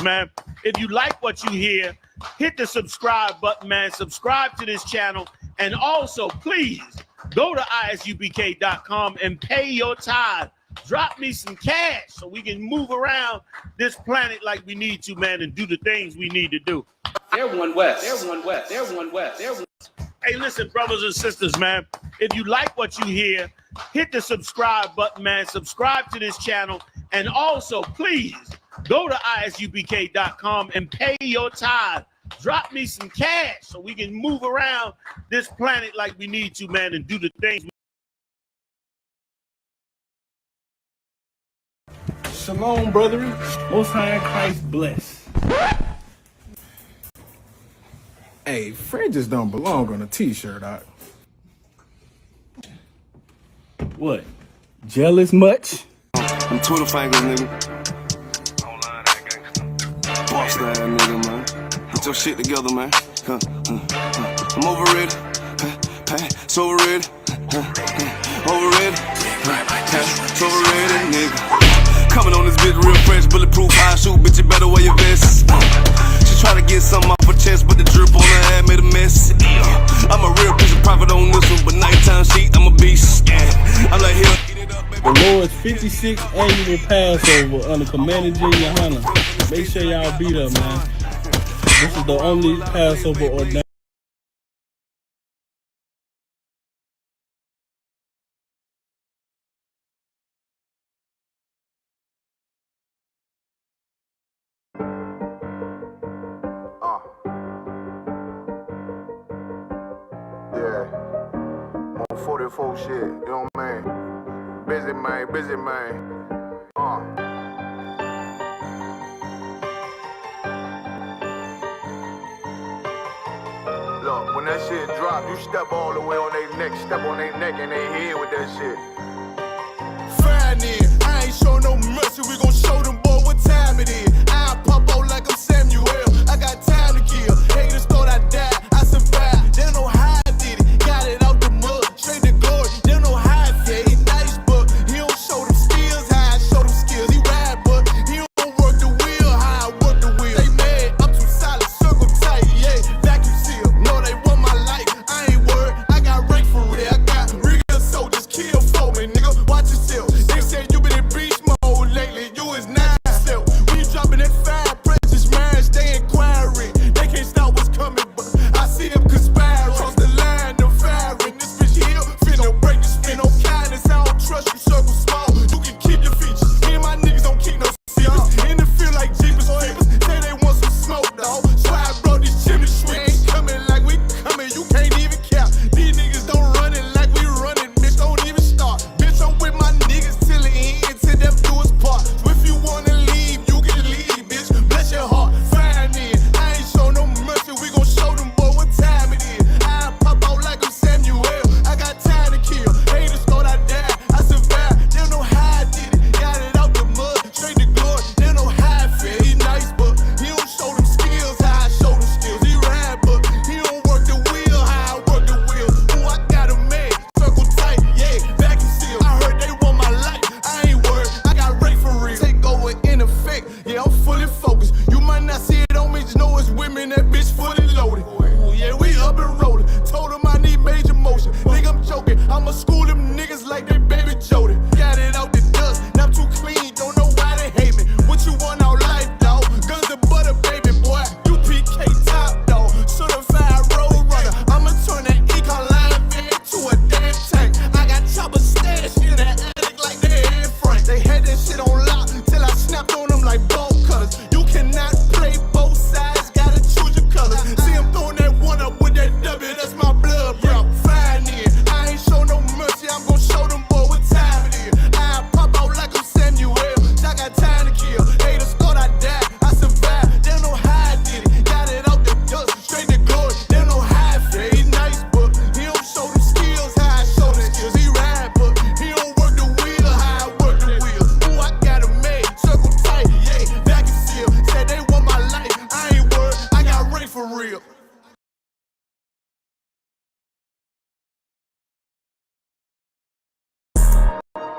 man. If you like what you hear, hit the subscribe button, man. Subscribe to this channel. And also, please go to isupk.com and pay your tithe. Drop me some cash so we can move around this planet like we need to, man, and do the things we need to do. They're one west. They're one west. They're one west. They're one. Hey, listen, brothers and sisters, man. If you like what you hear, hit the subscribe button, man. Subscribe to this channel. And also, please go to isupk.com and pay your tithe. Drop me some cash so we can move around this planet like we need to, man, and do the things. Shalom, brethren. Most High in Christ bless. Hey, fringes don't belong on a t-shirt, Doc. What? Jealous much? I'm Twitter fingers, nigga. Boss that nigga, man. Get your shit together, man. I'm overrated. So overrated. Overrated. So overrated, nigga. Coming on this bitch real fresh, bulletproof, high shoot, bitch, you better wear your vest. She try to get something off her chest, but the drip on her head made a mess. I'm a real piece of profit on this one, but nighttime sheet, I'm a beast. I'm like, here, eat it up, baby. The Lord's 56th annual Passover under Commander J. Yohana. Make sure y'all be there, man. This is the only Passover ordained. Yeah, on 44 shit, you know what I mean? Busy man. Look, when that shit drop, you step all the way on their neck, step on their neck and their head with that shit. Fine then, I ain't show no mercy, we gon' show them boy what time it is. I pop out like I'm Samuel, I got time to kill. Haters thought I died, I survived. They don't know how I did it, got it out the mud, straight to glory. They don't know how I feel, he nice but he don't show them skills, how I show them skills. He ride but he don't work the wheel, how I work the wheel. They mad, I'm too solid, circle tight, yeah, vacuum seal. No, they want my life, I ain't worried, I got rank for real. I got real soldiers, kill for me, nigga, watch yourself. They said you been in beast mode lately, you is not yourself. When you dropping that fire, precious minds, they inquiring. They can't stop what's coming, but I see them conspiring. Cross the line, them firing. This bitch here, finna break the spin on kindness. I don't trust you, circle small. You can keep your features. Me and my niggas don't keep no secrets. In the field like Jeepers Creepers. Say they want some smoke, dawg. So I brought these chimney sweeps. Ain't coming like we coming, you can't even cap. These niggas don't run it like we running, bitch. Don't even start. Bitch, I'm with my niggas till the end, till them do us part. So if you wanna leave, you can leave, bitch. Bless your heart. Fine then. I ain't show no mercy, we gon' show them boy what time it is. I pop out like I'm Samuel, I got time to kill. Haters thought I died, I survived. They don't know how I did it, got it out the mud, straight to glory. They don't know how I feel. He nice, but he don't show them skills, how I show them skills. He ride, but he don't work the wheel, how I work the wheel. Ooh, I got a man, circle tight, yeah, vacuum seal. I heard they want my life, I ain't worried, I got rate for real. Take over in effect, yeah, I'm fully focused. You might not see it on me, just know it's women, that bitch fully loaded. Ooh, yeah, we up and rolling. Told them I need major motion. Think I'm joking, I'ma school them niggas like they baby Jody. Got it out the dust, now I'm too clean, don't know why they hate me. What you want out life, dawg? Guns and butter, baby boy. You PK top, dawg. Certified road runner. I'ma turn that Ecoline van to a damn tank. I got choppers stashed in that attic like they Anne Frank. They had that shit on lock till I snapped on them like bolt cutters. You cannot play both sides, gotta choose your colors. See him throwing that one up with that W, that's my blood, bro. Fine then. I ain't show no mercy, I'm gon' show them boy what time it is. I pop out like I'm Samuel, I got time to kill. Haters thought I died, I survived. They don't know how I did it, got it out the dust, straight to glory. They don't know how I feel. He nice, but he don't show them skills, how I show them skills. He ride, but he don't work the wheel, how I work the wheel. Ooh, I got a made, circle tight, yeah, vacuum seal. Said they want my life, I ain't worried, I got rank for real.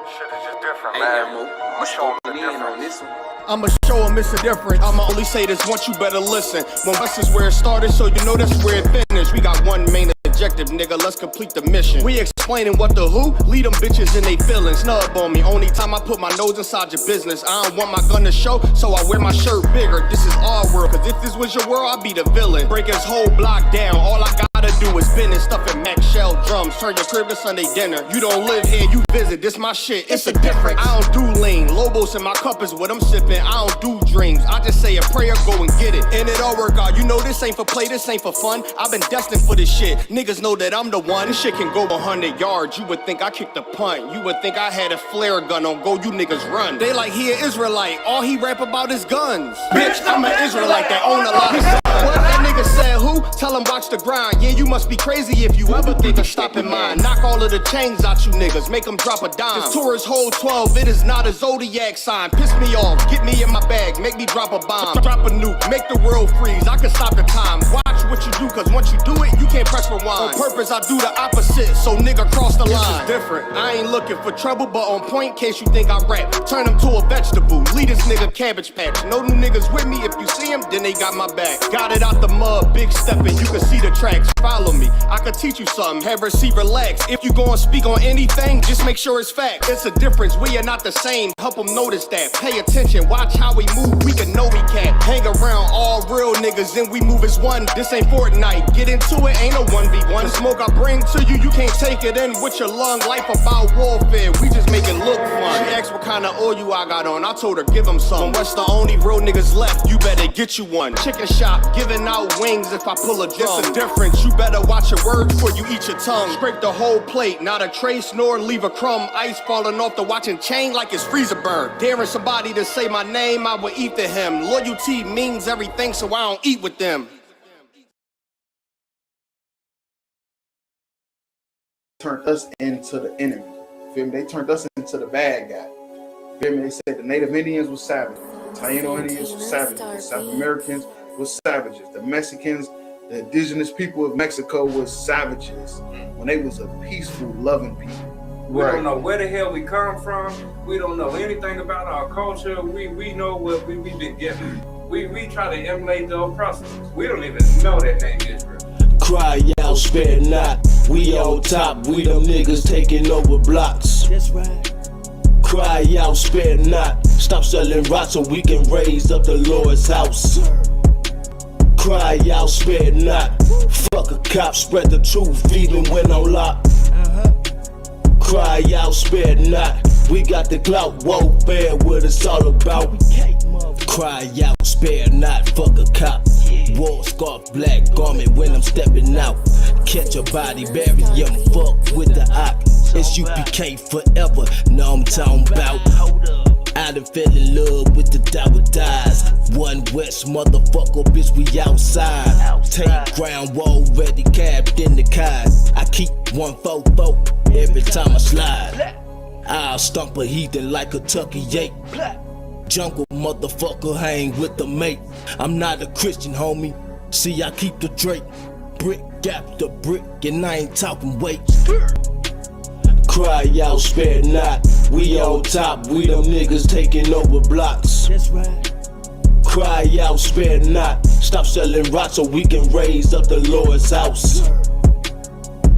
Shit is just different, Hey, man. Yamo, I'm you showing the spoken in on difference. this one. I'ma show them it's a difference. I'ma only say this once, you better listen. When West is where it started, so you know that's where it finished. We got one main objective, nigga, let's complete the mission. We explaining what the who, lead them bitches in they feelings. Snub on me, only time I put my nose inside your business. I don't want my gun to show, so I wear my shirt bigger. This is our world, cause if this was your world, I'd be the villain. Break his whole block down, all I gotta do is bend and stuff in Mac Shell drums. Turn your crib to Sunday dinner. You don't live here, you visit, this my shit, it's a difference. I don't do lean, Lobos in my cup is what I'm sipping. I don't do dreams, I just say a prayer, go and get it. And it all work out, you know this ain't for play, this ain't for fun. I've been destined for this shit, niggas know that I'm the one. This shit can go 100 yards, you would think I kicked a punt. You would think I had a flare gun on go, you niggas run. They like he an Israelite, all he rap about is guns. Bitch, I'm an Israelite that own a lot of guns. What that nigga said who? Tell him watch the grind. Yeah, you must be crazy if you ever think of stopping mine. Knock all of the chains out you niggas, make them drop a dime. This tour is whole 12, it is not a zodiac sign. Piss me off, get me in my bag, make me drop a bomb. Drop a nuke, make the world freeze, I can stop the time. Watch what you do, cause once you do it, you can't press rewind. On purpose, I do the opposite, so nigga cross the line. This is different, I ain't looking for trouble, but on point, case you think I rap. Turn him to a vegetable, lead this nigga cabbage patch. No new niggas with me, if you see him, then they got my back. Got it out the mud, big stepping, you can see the tracks. Follow me, I can teach you something, have her see relax. If you gon' speak on anything, just make sure it's fact. It's a difference, we are not the same, help them notice that. Pay attention, watch how we move, we can know we can't. Hang around all real niggas and we move as one. This ain't Fortnite, get into it, ain't no 1v1. The smoke I bring to you, you can't take it in with your lung. Life about warfare, we just make it look fun. She asked what kind of oil I got on, I told her give them some. What's the only real niggas left, you better get you one. Chicken shop, giving out wings if I pull a drum. It's a difference, you better watch your words before you eat your tongue. Scrape the whole plate, not a trace nor leave a crumb. Ice falling off the watch and chain like it's freezer burn. Daring somebody to say my name, I will eat to him. Loyalty means everything, so I don't eat with them. Turned us into the enemy. Feel me? They turned us into the bad guy. Feel me? They said the Native Indians were savages, the Taino Indians were savages, the South Americans were savages, the Mexicans, the indigenous people of Mexico was savages when they was a peaceful, loving people. We don't know where the hell we come from. We don't know anything about our culture. We know what we've been given. We try to emulate the oppressors. We don't even know that name Israel. Cry out, spare not. We on top, we them niggas taking over blocks. That's right. Cry out, spare not. Stop selling rocks so we can raise up the Lord's house. Cry out, spare not. Fuck a cop, spread the truth even when on lock. Cry out, spare not. We got the clout, warfare, what it's all about. Cry out, spare not. Fuck a cop. War scarf, black garment when I'm stepping out. Catch a body, bury him, fuck with the ock. It's UPK forever, know I'm talking about. I done fell in love with the Dower Dies. One West motherfucker, bitch, we outside. Take ground, already capped in the car. I keep 144 every time I slide. I'll stomp a heathen like a Tucky ape. Jungle motherfucker, hang with the mate. I'm not a Christian, homie. See, I keep the Drake. Brick after brick, and I ain't talking weight. Cry out, spare not. We on top, we them niggas taking over blocks. That's right. Cry out, spare not. Stop selling rocks so we can raise up the Lord's house.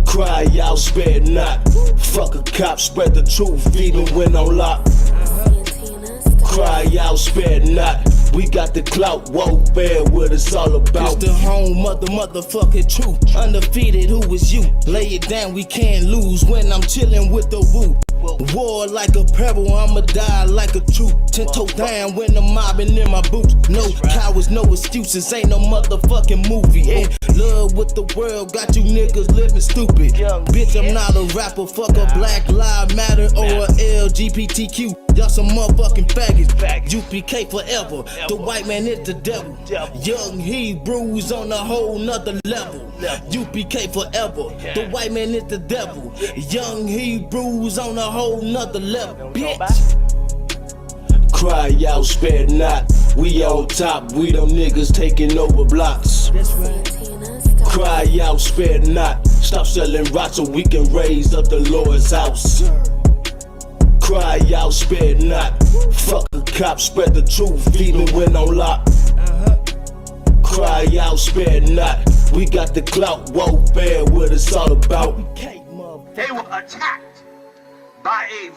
Cry out, spare not. Fuck a cop, spread the truth even when on lock. Cry out, spare not. We got the clout, warfare, what it's all about. It's the home of the motherfucking truth. Undefeated, who is you? Lay it down, we can't lose when I'm chilling with the woo. War like a pebble, I'ma die like a truth. 10 toe down when I'm mobbing in my boots. No cowards, no excuses, ain't no motherfucking movie. Yeah, love with the world, got you niggas living stupid. Bitch, I'm not a rapper, fuck a Black Lives Matter or a LGBTQ. Y'all some motherfucking faggots. UPK forever, the white man is the devil. Young Hebrews on a whole nother level. UPK forever, the white man is the devil. Young Hebrews on a whole nother level, bitch. Cry out, spare not. We on top, we them niggas taking over blocks. That's right. Cry out, spare not. Stop selling rocks so we can raise up the Lord's house. Cry out, spare not. Fuck a cops, spread the truth even when on lock. Cry out, spare not. We got the clout, warfare, what it's all about. They were attacked by a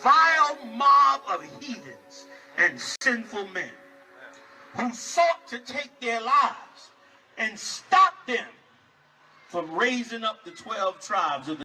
vile mob of heathens and sinful men who sought to take their lives and stop them from raising up the 12 tribes of the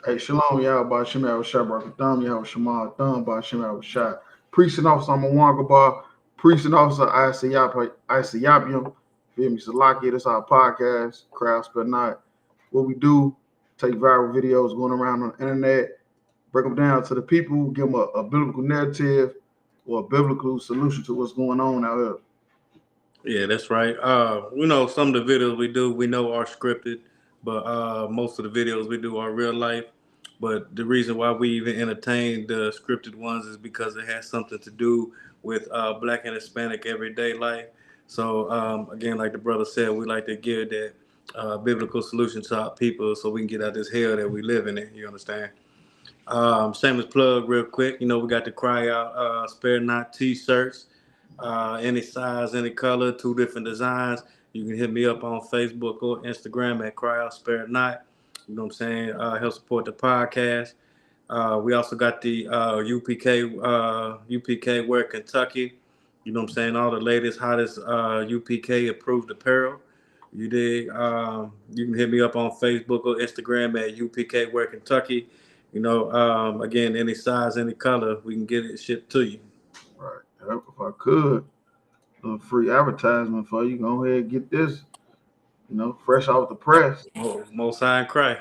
Hey, shalom, y'all, by Shemel Shah, Thumb, y'all, Shamal Thumb, by Shemel Shah. Precinct Officer, I'm a Wanga Bar. Precinct Officer, Isayapium. Feel me? Salaki, this our podcast, Crowd Spell Night. What we do, take viral videos going around on the internet, break them down to the people, give them a biblical narrative or a biblical solution to what's going on out here. Yeah, that's right. We know some of the videos we do, we know are scripted, but most of the videos we do are real life. But the reason why we even entertain the scripted ones is because it has something to do with Black and Hispanic everyday life. So again, like the brother said, we like to give that biblical solution to our people so we can get out this hell that we live in. You understand? Shameless plug real quick. You know, we got the Cry Out Spare Not t-shirts. Any size, any color, 2 different designs. You can hit me up on Facebook or Instagram at Cry Out Spare Not. You know what I'm saying? Help support the podcast. We also got the UPK Wear Kentucky. You know what I'm saying? All the latest, hottest UPK approved apparel. You dig? You can hit me up on Facebook or Instagram at UPK Wear Kentucky. You know, again, any size, any color, we can get it shipped to you. Right. If I could, a free advertisement for you, go ahead and get this, you know, fresh off the press. Most High and Cry.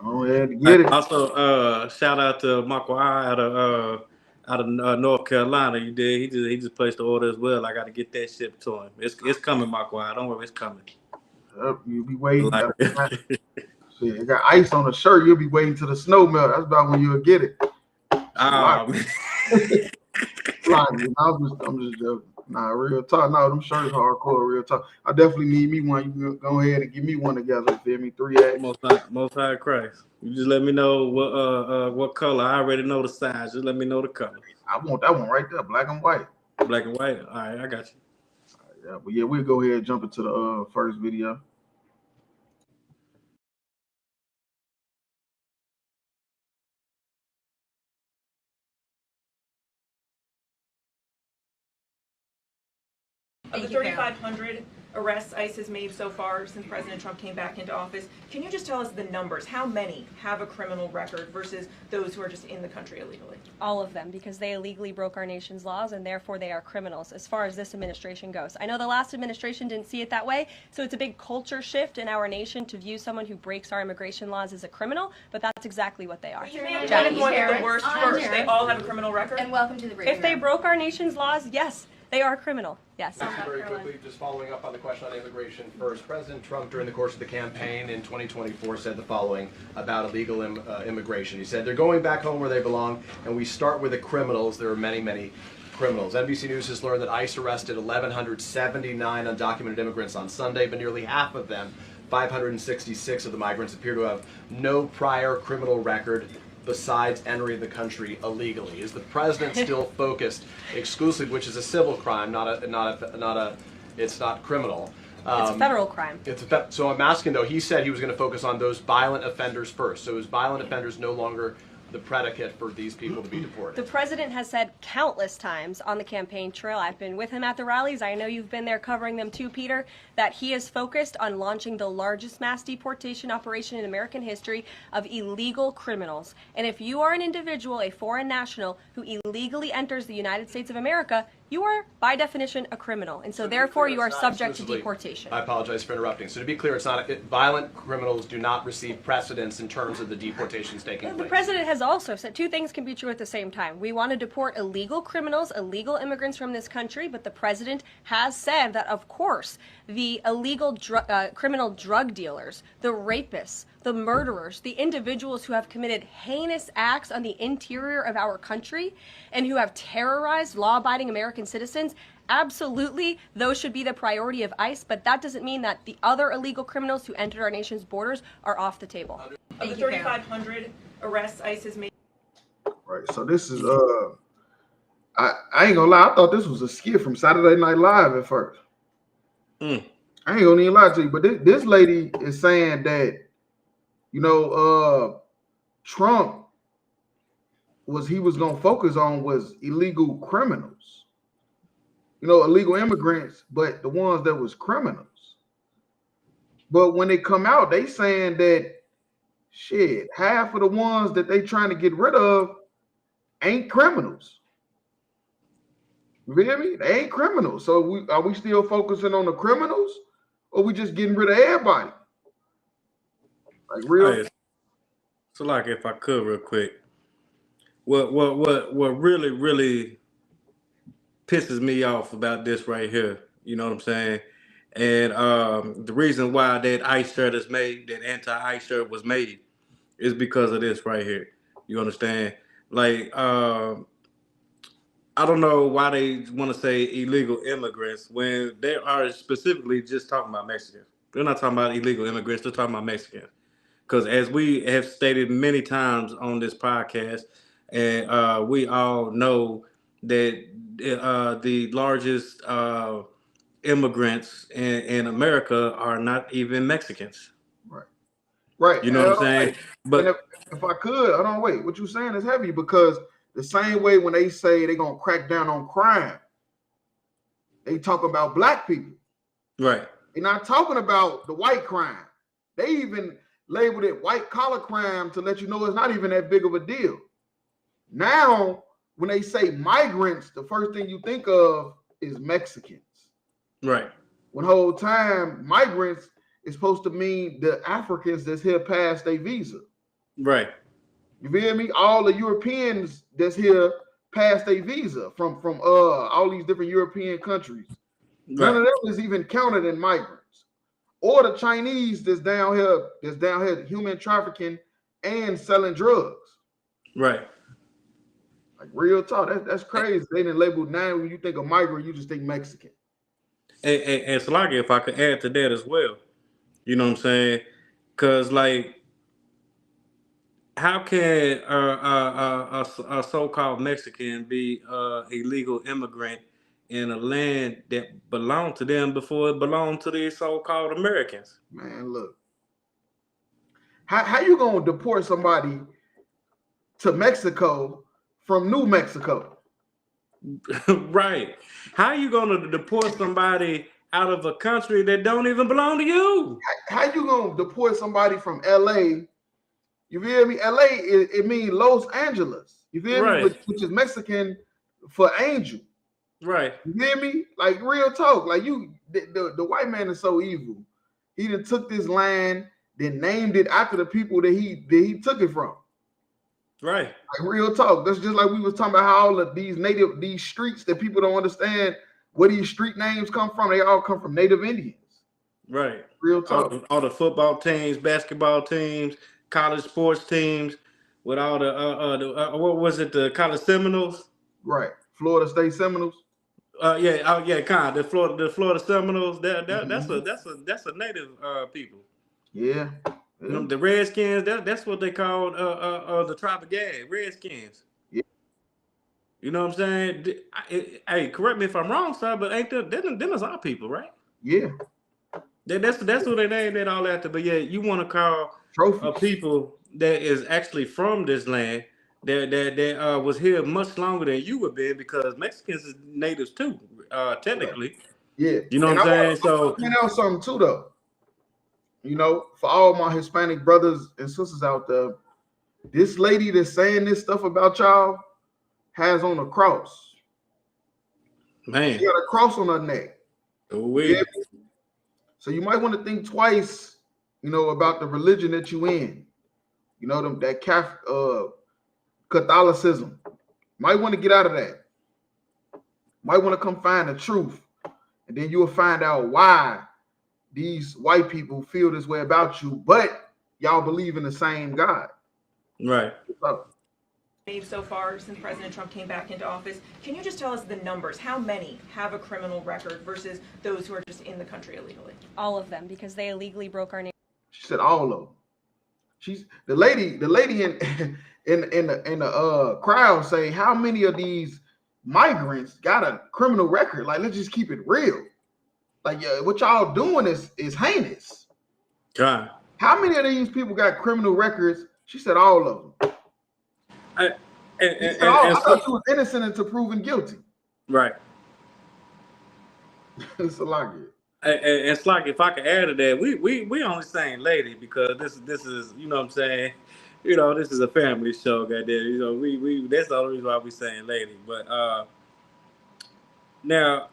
Go ahead and get it. Also, shout out to Marco I out of North Carolina. You did. He just placed the order as well. I got to get that shipped to him. It's coming, Marco I. Don't worry, it's coming. Yep, you'll be waiting. See, it got ice on the shirt. You'll be waiting till the snow melt. That's about when you'll get it. Man. I'm just joking. Nah, real talk. No, them shirts hardcore. Real talk. I definitely need me one. You go ahead and give me one together. You feel me? 3X. Most High Christ. You just let me know what color. I already know the size. Just let me know the color. I want that one right there, black and white. Black and white. All right, I got you. Yeah, but yeah, we'll go ahead and jump into the first video. Of the 3,500 arrests ICE has made so far since President Trump came back into office, can you just tell us the numbers? How many have a criminal record versus those who are just in the country illegally? All of them, because they illegally broke our nation's laws and therefore they are criminals as far as this administration goes. I know the last administration didn't see it that way, so it's a big culture shift in our nation to view someone who breaks our immigration laws as a criminal, but that's exactly what they are. Jackie, one of the worst first. They all have a criminal record? And welcome to the briefing. If they broke our nation's laws, yes. They are criminal, yes. Very quickly, just following up on the question on immigration first, President Trump, during the course of the campaign in 2024, said the following about illegal immigration. He said, they're going back home where they belong, and we start with the criminals. There are many, many criminals. NBC News has learned that ICE arrested 1,179 undocumented immigrants on Sunday, but nearly half of them, 566 of the migrants, appear to have no prior criminal record besides entering the country illegally. Is the president still focused exclusively, which is a civil crime, it's not criminal? It's a federal crime. So I'm asking though, he said he was going to focus on those violent offenders first. So is violent offenders no longer the predicate for these people to be deported? The president has said countless times on the campaign trail, I've been with him at the rallies, I know you've been there covering them too, Peter, that he is focused on launching the largest mass deportation operation in American history of illegal criminals. And if you are an individual, a foreign national, who illegally enters the United States of America, you are, by definition, a criminal. And so therefore, you are subject to deportation. I apologize for interrupting. So to be clear, it's not violent criminals do not receive precedence in terms of the deportations taking place. The president has also said two things can be true at the same time. We want to deport illegal criminals, illegal immigrants from this country, but the president has said that, of course, the illegal criminal drug dealers, the rapists, the murderers, the individuals who have committed heinous acts on the interior of our country and who have terrorized law-abiding American citizens Absolutely, those should be the priority of ICE, but that doesn't mean that the other illegal criminals who entered our nation's borders are off the table. Of the 3,500 arrests ICE has made. Right. So this is I ain't gonna lie, I thought this was a skit from Saturday Night Live at first. I ain't gonna even lie to you, but this lady is saying that, you know, Trump was gonna focus on was illegal criminals, you know, illegal immigrants, but the ones that was criminals. But when they come out, they saying that shit, half of the ones that they trying to get rid of ain't criminals. You feel me? They ain't criminals. So are we still focusing on the criminals, or we just getting rid of everybody? Like real. Hey, so like if I could real quick, what really pisses me off about this right here, you know what I'm saying? And the reason why that ICE shirt is made, that anti-ICE shirt was made, is because of this right here. You understand? Like I don't know why they want to say illegal immigrants when they are specifically just talking about Mexicans. They're not talking about illegal immigrants. They're talking about Mexicans. Because as we have stated many times on this podcast, and we all know that the largest immigrants in America are not even Mexicans. Right. You know what I'm saying? But if I could, hold on, wait. What you saying is heavy because the same way when they say they're gonna crack down on crime, they talk about black people. Right. They're not talking about the white crime. They even labeled it white collar crime to let you know it's not even that big of a deal. Now, when they say migrants, the first thing you think of is Mexicans. Right. When the whole time migrants is supposed to mean the Africans that's here past their visa. Right. You feel me? All the Europeans that's here past their visa from all these different European countries. Right. None of them is even counted in migrants. Or the Chinese that's down here human trafficking and selling drugs. Right. Like real talk. That's crazy. They didn't label now when you think of migrant, you just think Mexican. And Slaggy, if I could add to that as well, you know what I'm saying? Because like, how can a so-called Mexican be illegal immigrant in a land that belonged to them before it belonged to these so-called Americans? Man, look. How you gonna deport somebody to Mexico from New Mexico? Right. How you gonna deport somebody out of a country that don't even belong to you? How you gonna deport somebody from LA? You feel me? LA, it means Los Angeles. You feel me? Which is Mexican for angel. Right. You hear me? Like real talk. Like the white man is so evil. He done took this land, then named it after the people that he took it from. Right. Like real talk. That's just like we was talking about how all of these streets that people don't understand where these street names come from. They all come from Native Indians. Right. Real talk. All the football teams, basketball teams, college sports teams, with all the what was it? The college Seminoles. Right. Florida State Seminoles. Kind of the Florida Seminoles. That's a native people. Yeah. You know, the Redskins. That's what they called the tribe of Gad, Redskins. Yeah. You know what I'm saying? Hey, correct me if I'm wrong, sir, but ain't them is our people, right? Yeah. That's what they named it all after. But yeah, you want to call a people that is actually from this land that was here much longer than you would be, because Mexicans is natives too, technically. Yeah. You know what I'm saying? So point out something too though. You know, for all my Hispanic brothers and sisters out there, this lady that's saying this stuff about y'all has on a cross. Man. She got a cross on her neck. Yeah. So you might want to think twice, you know, about the religion that you in. You know, that Catholicism. Might want to get out of that. Might want to come find the truth. And then you'll find out why these white people feel this way about you, but y'all believe in the same God. Right. made so far since President Trump came back into office. Can you just tell us the numbers? How many have a criminal record versus those who are just in the country illegally? All of them, because they illegally broke our nation. She said all of them. She's the lady in the crowd say, how many of these migrants got a criminal record? Like, let's just keep it real. Like, what y'all doing is heinous. God. How many of these people got criminal records? She said all of them. I thought she was innocent until proven guilty. Right. It's a lot good. And it's like, if I could add to that, we only saying lady because this is you know what I'm saying, you know, this is a family show, goddamn. You know, we that's the only reason why we saying lady. But now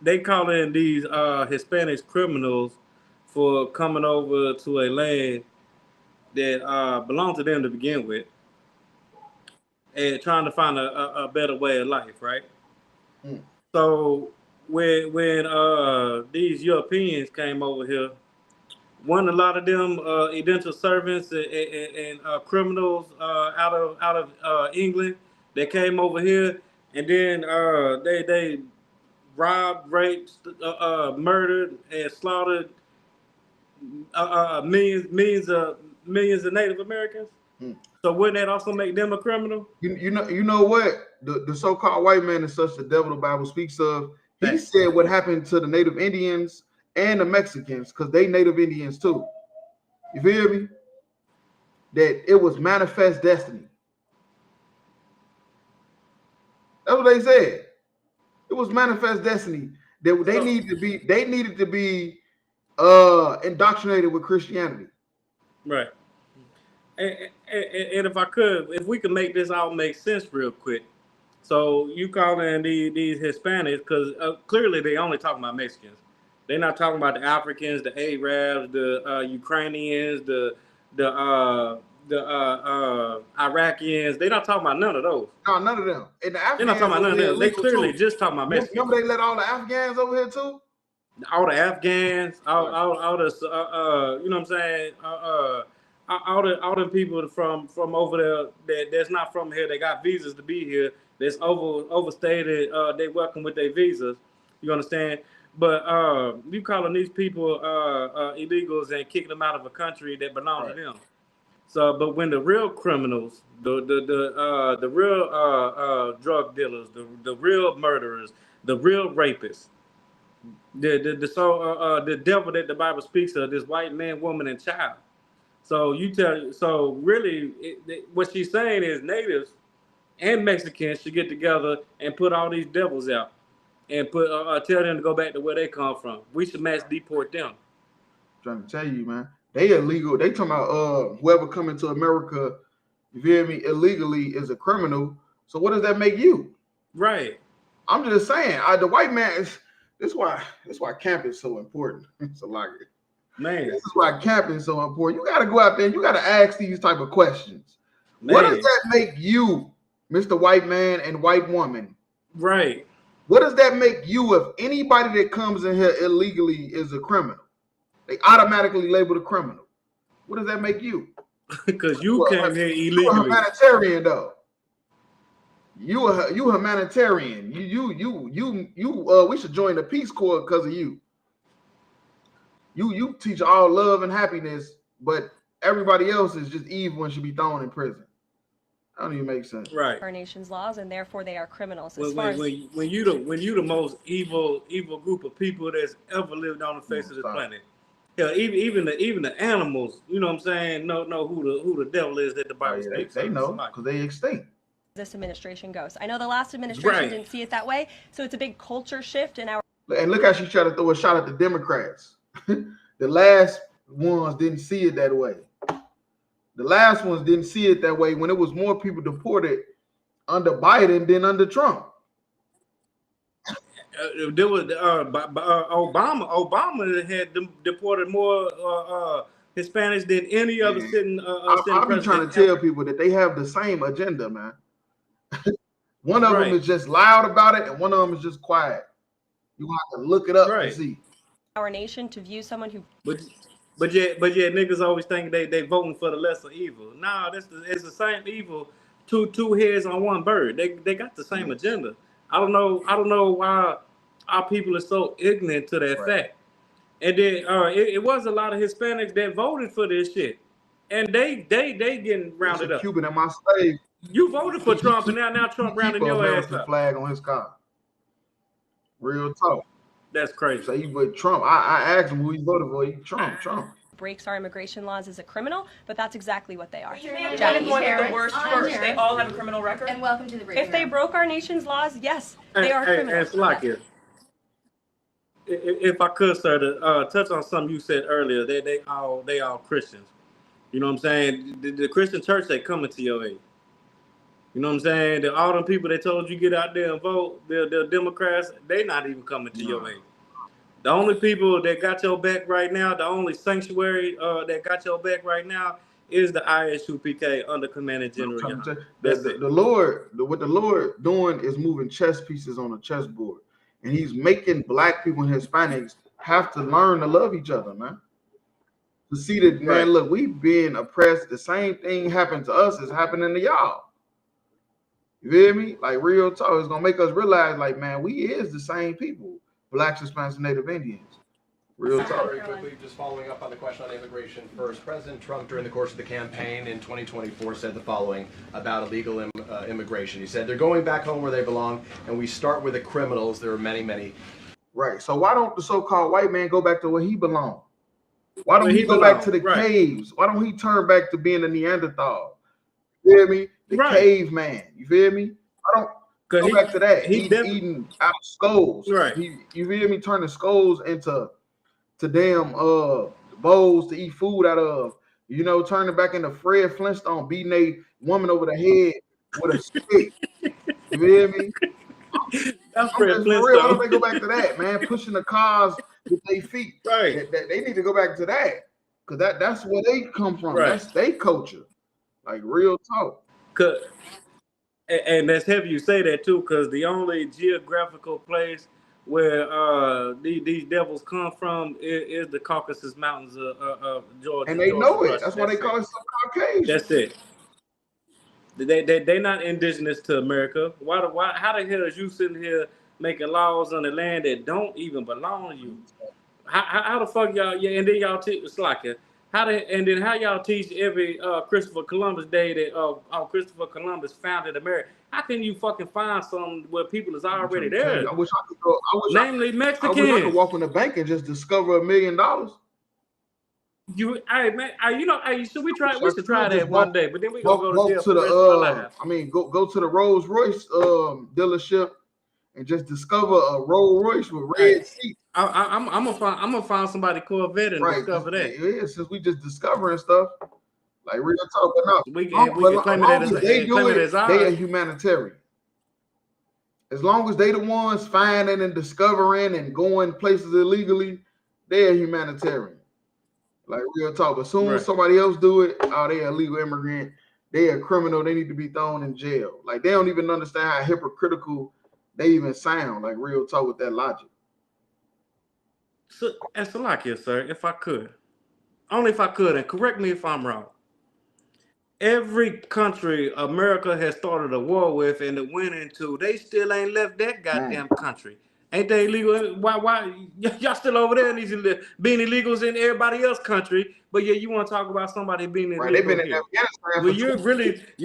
they calling these Hispanic criminals for coming over to a land that belonged to them to begin with, and trying to find a better way of life, right? Mm. So when these Europeans came over here, a lot of them indentured servants and criminals out of England, they came over here, and then they robbed, raped, murdered, and slaughtered millions of Native Americans. Mm. So wouldn't that also make them a criminal? You know what? The so-called white man is such the devil the Bible speaks of. He said what happened to the Native Indians and the Mexicans, because they Native Indians too. You feel me? That it was manifest destiny. That's what they said. It was manifest destiny. That they needed to be indoctrinated with Christianity. Right. And if we could make this all make sense real quick. So you calling these Hispanics, because clearly they only talking about Mexicans. They're not talking about the Africans, the Arabs, the Ukrainians, the Iraqians. They're not talking about none of those. No, none of them. And the Afghans, they're not talking about none of them. They clearly just talking about Mexicans. Remember they let all the Afghans over here too? All the Afghans, all the you know what I'm saying? All the people from over there that's not from here, they got visas to be here. That's overstated. They welcome with their visas. You understand? But you calling these people illegals and kicking them out of a country that belongs to them. So, but when the real criminals, the real drug dealers, the real murderers, the real rapists, the devil that the Bible speaks of, this white man, woman, and child. So really, what she's saying is natives and Mexicans should get together and put all these devils out and tell them to go back to where they come from. We should mass deport them. I'm trying to tell you, man, they illegal. They talking about whoever coming to America, you feel me, illegally is a criminal. So what does that make you? Right. I'm just saying, the white man. This is why camp is so important. It's a lot. Man, this is why camping is so important. You got to go out there and you got to ask these type of questions. Man. What does that make you, Mr. White Man and white woman? Right. What does that make you if anybody that comes in here illegally is a criminal? They automatically labeled a criminal. What does that make you? Because you came here illegally. You're a humanitarian, though. You humanitarian. We should join the Peace Corps because of you. You teach all love and happiness, but everybody else is just evil and should be thrown in prison. That don't even make sense. Right. Our nation's laws, and therefore they are criminals. When you the most evil group of people that's ever lived on the face of this planet. Yeah, even the animals, you know what I'm saying, know who the devil is that the Bible speaks. They know because they extinct. This administration goes. I know the last administration didn't see it that way, so it's a big culture shift in our. And look how she tried to throw a shot at the Democrats. The last ones didn't see it that way. The last ones didn't see it that way when it was more people deported under Biden than under Trump. There was Obama had deported more Hispanics than any other sitting. I've been trying to tell people that they have the same agenda, man. One of them is just loud about it, and one of them is just quiet. You have to look it up to see. Our nation to view someone who. But yet niggas always think they voting for the lesser evil. Nah, it's the same evil. Two heads on one bird. They got the same agenda. I don't know why our people are so ignorant to that fact. And then it was a lot of Hispanics that voted for this shit, and they getting rounded up. Cuban in my slave. You voted for Trump, and now Trump rounding your ass American up. flag on his car. Real talk. That's crazy. So he voted Trump. I asked him who he voted for. He Trump. Breaks our immigration laws as a criminal, but that's exactly what they are. Jackie, one of the worst first. They all have a criminal record. And welcome to the briefing If they room. broke our nation's laws, yes, they are criminals. It's like it. If I could, sir, to touch on something you said earlier, they all Christians. You know what I'm saying? The Christian church, they coming to your aid. You know what I'm saying? All them people that told you get out there and vote, the Democrats, they not even coming to your aid. The only people that got your back right now, the only sanctuary that got your back right now is the ISUPK under Commander General. The Lord, what the Lord doing is moving chess pieces on a chessboard. And he's making black people and Hispanics have to learn to love each other, man. To see that, man, look, we've been oppressed. The same thing happened to us is happening to y'all. You feel me? Like, real talk. It's going to make us realize, like, man, we is the same people. Blacks, Hispanics, and Native Indians. Real talk. Very quickly, just following up on the question on immigration first. President Trump, during the course of the campaign in 2024, said the following about illegal immigration. He said, they're going back home where they belong, and we start with the criminals. There are many, many. Right. So why don't the so-called white man go back to where he belongs? Why don't he go back to the caves? Why don't he turn back to being a Neanderthal? You feel me? The caveman. You feel me? I don't go back to that. He's eating out of skulls. Right. You feel me? Turning skulls into damn bowls to eat food out of. You know, turning back into Fred Flintstone, beating a woman over the head with a stick. You feel me? That's Fred Flintstone. Why don't they go back to that, man? Pushing the cars with their feet. Right. They need to go back to that. Because that's where they come from. Right. That's their culture. Like, real talk. And that's heavy you say that too, because the only geographical place where these devils come from is the Caucasus Mountains of Georgia. And they know it. That's why they call it Caucasian. That's it. They're not indigenous to America. Why? How the hell is you sitting here making laws on the land that don't even belong to you? How the fuck y'all? Yeah, and then y'all teach Slacker. How y'all teach every Christopher Columbus Day that Christopher Columbus founded America? How can you fucking find something where people is already there? I wish I could go. Namely Mexicans. I wish I could walk in the bank and just discover $1 million. Should we try? We should try that one day, but then we gonna go to the go to the Rolls Royce dealership and just discover a Rolls Royce with red seats. I'm gonna find somebody Corvette and discover that. Yeah, since we just discovering stuff, like real talk. But no, we can claim it as they are humanitarian. As long as they the ones finding and discovering and going places illegally, they are humanitarian. Like real talk. As soon as somebody else do it, they are illegal immigrant. They are criminal. They need to be thrown in jail. Like they don't even understand how hypocritical they even sound. Like real talk with that logic. So, and Salakia, sir, if I could, only if I could, and correct me if I'm wrong. Every country America has started a war with and it went into, they still ain't left that goddamn country. Ain't they illegal? Why y'all still over there and these being illegals in everybody else's country? But yeah, you want to talk about somebody being illegal? Right, they've been in Afghanistan.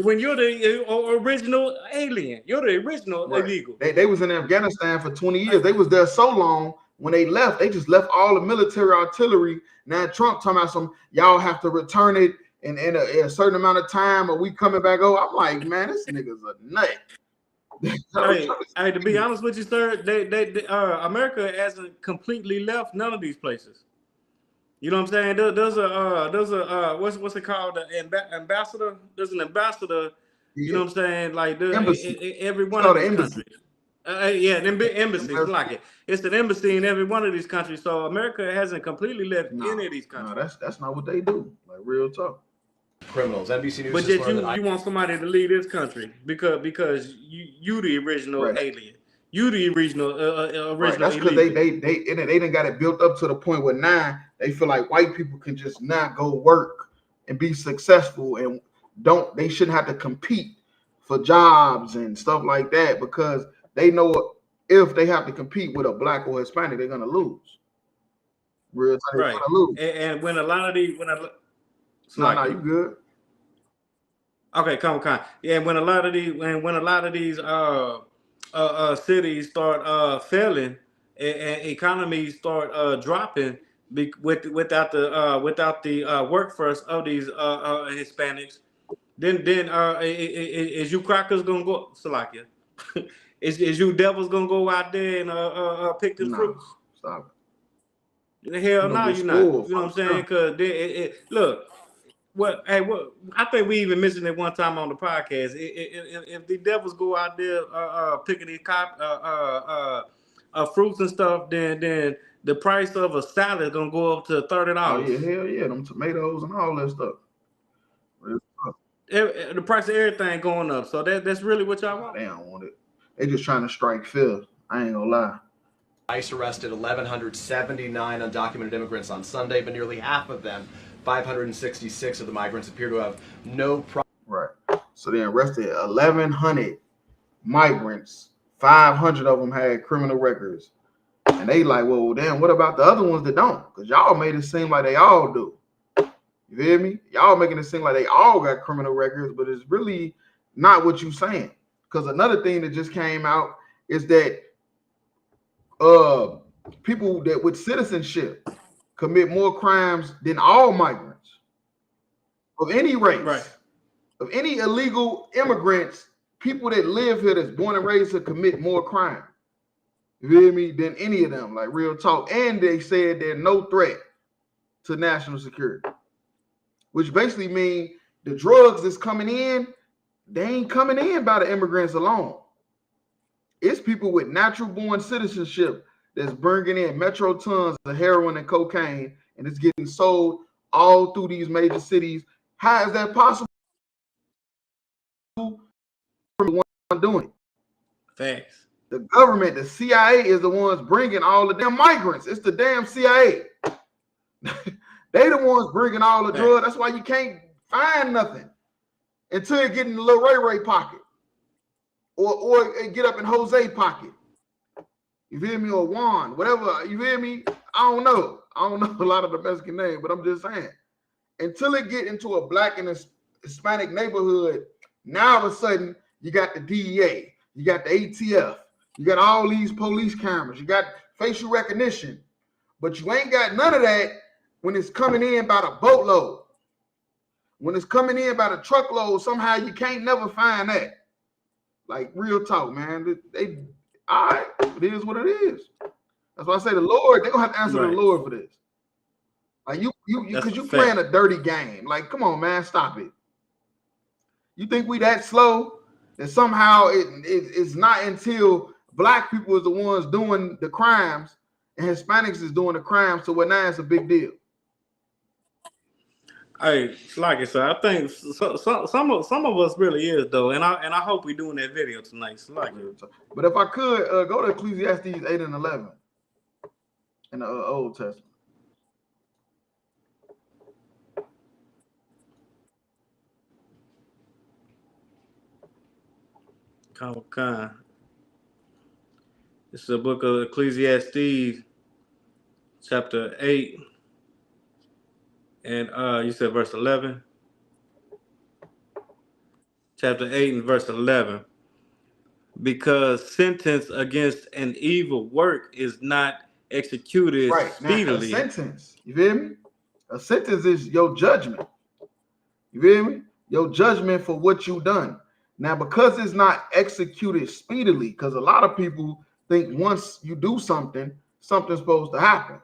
When you're the original alien, you're the original illegal. They was in Afghanistan for 20 years. They was there so long. When they left, they just left all the military artillery. Now Trump talking about y'all have to return it in a certain amount of time, or we coming back over. I'm like, man, this nigga's a nut. Hey, to be honest with you, sir, America hasn't completely left none of these places. You know what I'm saying? There's a what's it called? The ambassador. There's an ambassador. You know what I'm saying? Like every one of these countries. Embassies like it. It's an embassy in every one of these countries. So America hasn't completely left any of these countries. No, that's not what they do. Like real talk. Criminals. NBC News. But yet you want somebody to lead this country because you the original alien. You the original That's because they didn't got it built up to the point where now They feel like white people can just not go work and be successful and they shouldn't have to compete for jobs and stuff like that because they know if they have to compete with a black or Hispanic, they're gonna lose. Real time, they're gonna lose. And when a lot of these, no, you good. Okay, come. Yeah, and when a lot of these cities start failing and economies start dropping without the workforce of these Hispanics, then is you crackers gonna go Salakia? is you devils gonna go out there and pick the fruits? Stop it. The hell no, you're not. You know what I'm saying? Because look. What I think we even mentioned it one time on the podcast. If the devils go out there picking these fruits and stuff, then the price of a salad is gonna go up to $30. Oh yeah, hell yeah, them tomatoes and all that stuff. The price of everything going up. So that's really what y'all want. They don't want it. They just trying to strike fear. I ain't gonna lie. ICE arrested 1,179 undocumented immigrants on Sunday, but nearly half of them, 566 of the migrants, appear to have no problem. Right. So they arrested 1,100 migrants. 500 of them had criminal records. And they like, well, damn, what about the other ones that don't? Because y'all made it seem like they all do. You hear me? Y'all making it seem like they all got criminal records, but it's really not what you saying. Because another thing that just came out is that people that with citizenship commit more crimes than all migrants of any race, right. Of any illegal immigrants, people that live here that's born and raised to commit more crime. You hear me? Than any of them, like real talk. And they said they're no threat to national security, which basically means the drugs that's coming in, they ain't coming in by the immigrants alone. It's people with natural born citizenship that's bringing in metro tons of heroin and cocaine, and it's getting sold all through these major cities. How is that possible? From the one doing it. Thanks. The government, the CIA, is the ones bringing all the damn migrants. It's the damn CIA. They the ones bringing all the drugs. That's why you can't find nothing until you get in the Lil Ray pocket. Or get up in Jose pocket. You feel me? Or Juan, whatever. You feel me? I don't know a lot of the Mexican names, but I'm just saying. Until it get into a black and Hispanic neighborhood, now all of a sudden you got the DEA, you got the ATF, you got all these police cameras, you got facial recognition, but you ain't got none of that when it's coming in by the boatload. When it's coming in by the truckload, somehow you can't never find that. Like real talk, man. All right, it is what it is. That's why I say the Lord, they're gonna have to answer the Lord for this. Like you because you playing a dirty game. Like, come on, man, stop it. You think we that slow? And somehow it's not until black people is the ones doing the crimes and Hispanics is doing the crimes, so now it's a big deal. Hey, like I said, I think some of us really is though, and I hope we're doing that video tonight. But if I could go to Ecclesiastes 8 and 11 in the Old Testament. Come. It's the book of Ecclesiastes, chapter 8. And you said verse 11? Chapter 8 and verse 11. Because sentence against an evil work is not executed speedily. Now, a sentence, you feel me? A sentence is your judgment. You feel me? Your judgment for what you done. Now, because it's not executed speedily, because a lot of people think once you do something, something's supposed to happen.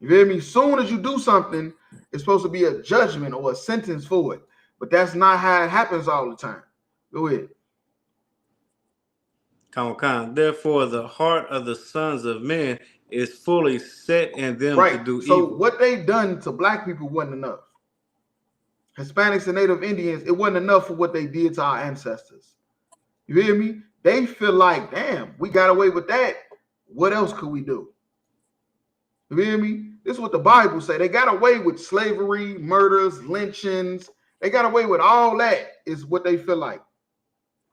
You feel me? Soon as you do something, it's supposed to be a judgment or a sentence for it. But that's not how it happens all the time. Go ahead. Come. Therefore, the heart of the sons of men is fully set in them to do so evil. What they done to black people wasn't enough. Hispanics and Native Indians, it wasn't enough for what they did to our ancestors. You hear me? They feel like, damn, we got away with that. What else could we do? You hear me? This is what the Bible say. They got away with slavery, murders, lynchings. They got away with all that, is what they feel like.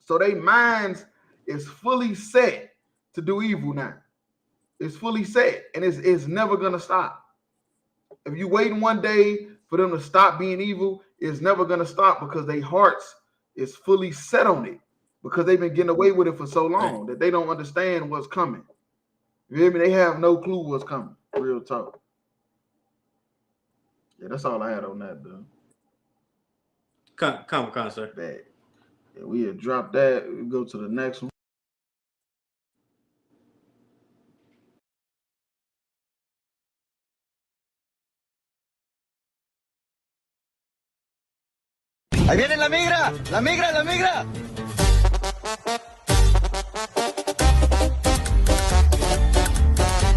So their minds is fully set to do evil now. It's fully set, and it's never gonna stop. If you waiting one day for them to stop being evil, it's never gonna stop because their hearts is fully set on it because they've been getting away with it for so long that they don't understand what's coming. You hear me? They have no clue what's coming. Real talk. Yeah, that's all I had on that, though. Come, sir. Bad. Yeah, we had dropped that. We go to the next one. Ahí viene la migra, la migra, la migra.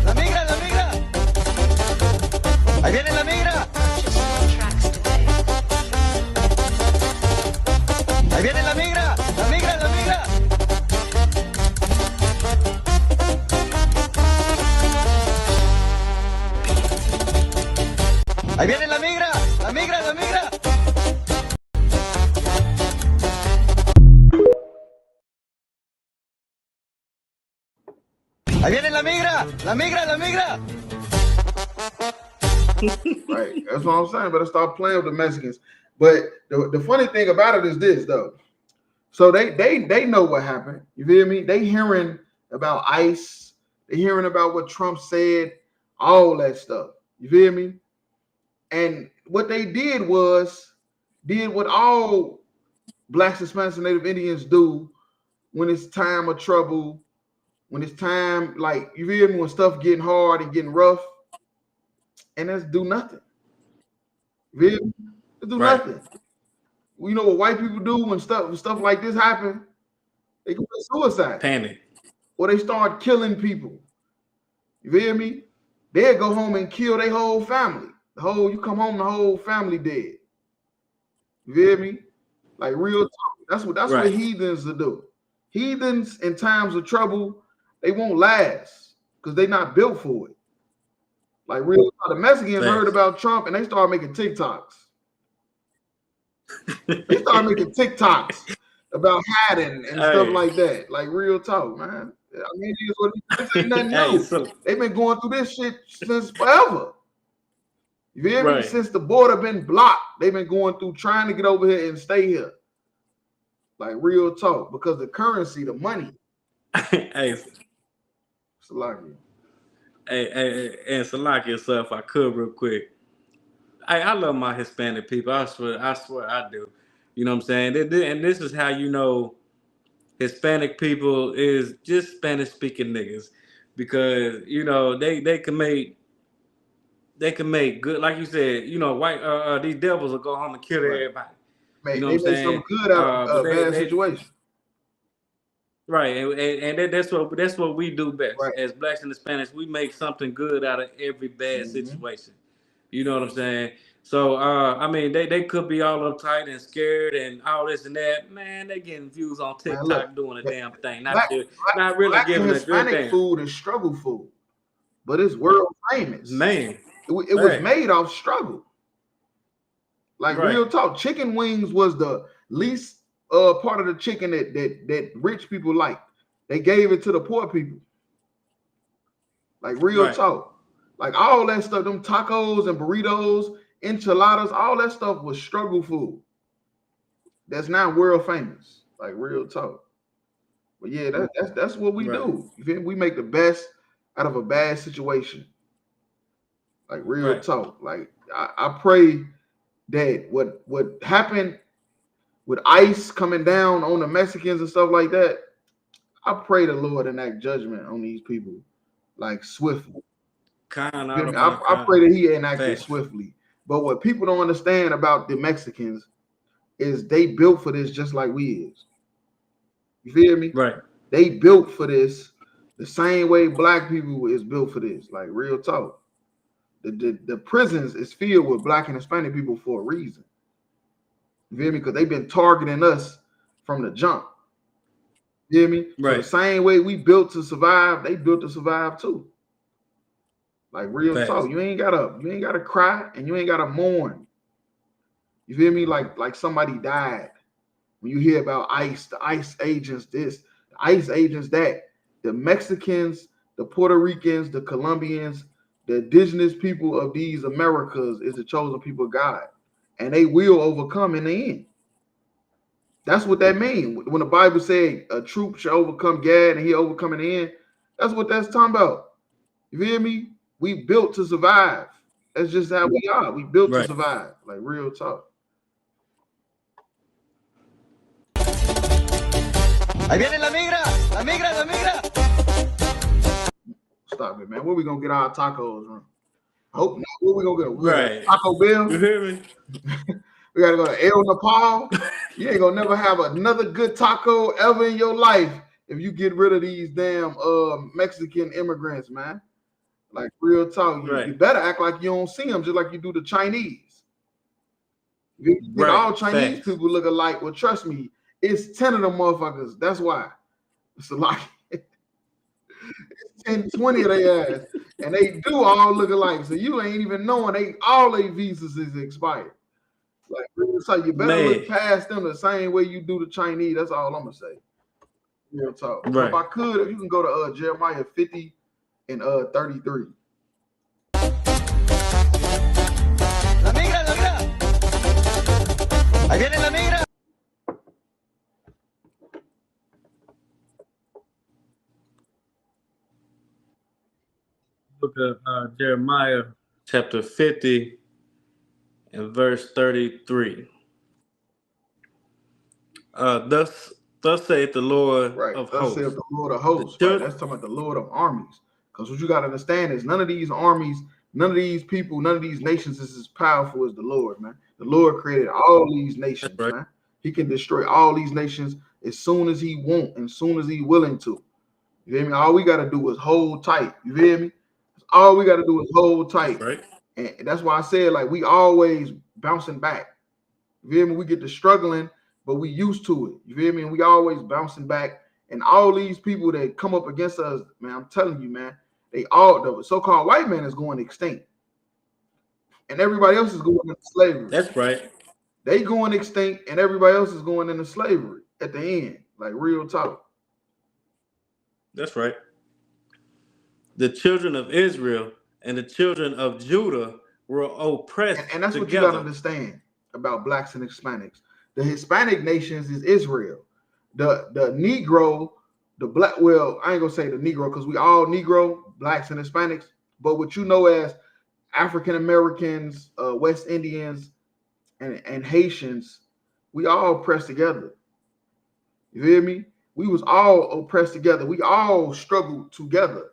La migra, la migra. Ahí viene la migra. Ahí viene la migra, la migra, la migra. Ahí viene la migra, la migra, la migra. Ahí viene la migra, la migra, la migra. Right, that's what I'm saying. Better start playing with the Mexicans. But the funny thing about it is this, though. So they know what happened. You feel me? They hearing about ICE. They hearing about what Trump said. All that stuff. You feel me? And what they did was what all Blacks, Hispanics, and Native Indians do when it's time of trouble. When it's time, like, you feel me, when stuff getting hard and getting rough, and that's do nothing. You feel me? They do nothing. You know what white people do when stuff like this happen? They commit suicide. Panic. Or they start killing people. You feel me? They'll go home and kill their whole family. You come home, the whole family dead. You feel me? Like real talk. That's what heathens will do. Heathens in times of trouble, they won't last because they're not built for it. Like real talk. The Mexicans heard about Trump and they started making TikToks. They started making TikToks about hiding and stuff like that. Like real talk, man. I mean, it ain't nothing new. They've been going through this shit since forever. You feel me? Since the border been blocked, they've been going through trying to get over here and stay here. Like real talk, because the currency, the money. Hey, Salakia. Hey, and Salakia, so if I could real quick. I love my Hispanic people. I swear I do. You know what I'm saying? And this is how you know Hispanic people is just Spanish speaking niggas. Because, you know, they can make good, like you said, you know, white these devils will go home and kill everybody. You know what I'm saying? They make some good out of a bad situation. Right, and that's what we do best. As Blacks and Hispanics, we make something good out of every bad situation. You know what I'm saying? So I mean, they could be all uptight and scared and all this and that. Man, they getting views on TikTok doing a damn thing, not really giving a good damn. Hispanic food is struggle food, but it's world famous. Man, it was made off struggle. Like real talk, chicken wings was the least part of the chicken that rich people liked. They gave it to the poor people. Like real talk. Like all that stuff, them tacos and burritos, enchiladas, all that stuff was struggle food. That's not world famous. Like real talk. But yeah, that's what we do. We make the best out of a bad situation. Like real talk. Like I pray that what happened with ICE coming down on the Mexicans and stuff like that, I pray the Lord enact judgment on these people like swiftly. I pray that he enacted swiftly. But what people don't understand about the Mexicans is they built for this just like we is. You feel me? Right. They built for this the same way black people is built for this. Like real talk. The prisons is filled with black and Hispanic people for a reason. You feel me? Because they've been targeting us from the jump. You feel me? Right. So the same way we built to survive, they built to survive too. Like real Facts. talk. You ain't gotta cry and you ain't gotta mourn. You feel me? Like somebody died. When you hear about ICE, the ICE agents this, the ICE agents that, the Mexicans, the Puerto Ricans, the Colombians, the indigenous people of these Americas is the chosen people of God. And they will overcome in the end. That's what that means. When the Bible said a troop shall overcome Gad and he overcome in the end, that's what that's talking about. You feel me? We built to survive. That's just how we are. We built to survive. Like real talk. Ahí viene la migra, la migra, la migra. Stop it, man. Where we gonna get our tacos from? Hope not. Where we gonna go? Right. Taco Bell. You hear me? We gotta go to El Nepal. You ain't gonna never have another good taco ever in your life if you get rid of these damn Mexican immigrants, man. Like real talk. You better act like you don't see them, just like you do the Chinese. You think all Chinese people look alike? Well, trust me, it's 10 of them motherfuckers. That's why. It's a lot. 10, 20 of their ass, and they do all look alike. So you ain't even knowing all their visas is expired. Like so you better look past them the same way you do the Chinese. That's all I'm gonna say. Real talk. If I could, if you can go to Jeremiah 50 and 33. La migra, la migra. Ahí viene la migra. Book of Jeremiah chapter 50 and verse 33. Thus saith the Lord of Thus hosts. saith the Lord of hosts. Right. That's talking about the Lord of armies. Because what you got to understand is none of these armies, none of these people, none of these nations is as powerful as the Lord, man. The Lord created all these nations, man. He can destroy all these nations as soon as he want and as soon as he willing to. You hear me? All we got to do is hold tight. You hear me? All we got to do is hold tight. Right. And that's why I said, like, we always bouncing back. You feel me? We get to struggling, but we used to it. You feel me? And we always bouncing back. And all these people that come up against us, man, I'm telling you, man, the so-called white man is going extinct. And everybody else is going into slavery. That's right. They going extinct and everybody else is going into slavery at the end. Like real talk. That's right. The children of Israel and the children of Judah were oppressed and that's together. What you got to understand about blacks and Hispanics. The Hispanic nations is Israel. The Negro, the black, well, I ain't gonna say the Negro because we all Negro, blacks and Hispanics, but what you know as African Americans, West Indians, and Haitians, we all oppressed together. You hear me? We was all oppressed together. We all struggled together.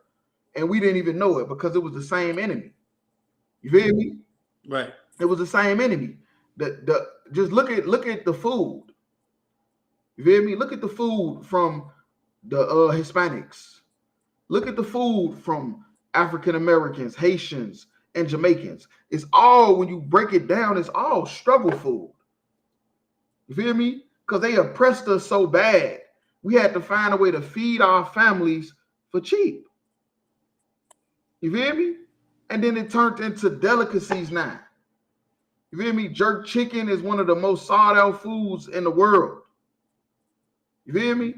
And we didn't even know it because it was the same enemy. You feel me? Right. It was the same enemy. Just look at the food. You feel me? Look at the food from the Hispanics. Look at the food from African Americans, Haitians, and Jamaicans. It's all, when you break it down, it's all struggle food. You feel me? Because they oppressed us so bad. We had to find a way to feed our families for cheap. You feel me? And then it turned into delicacies now. You feel me? Jerk chicken is one of the most sought out foods in the world. You feel me?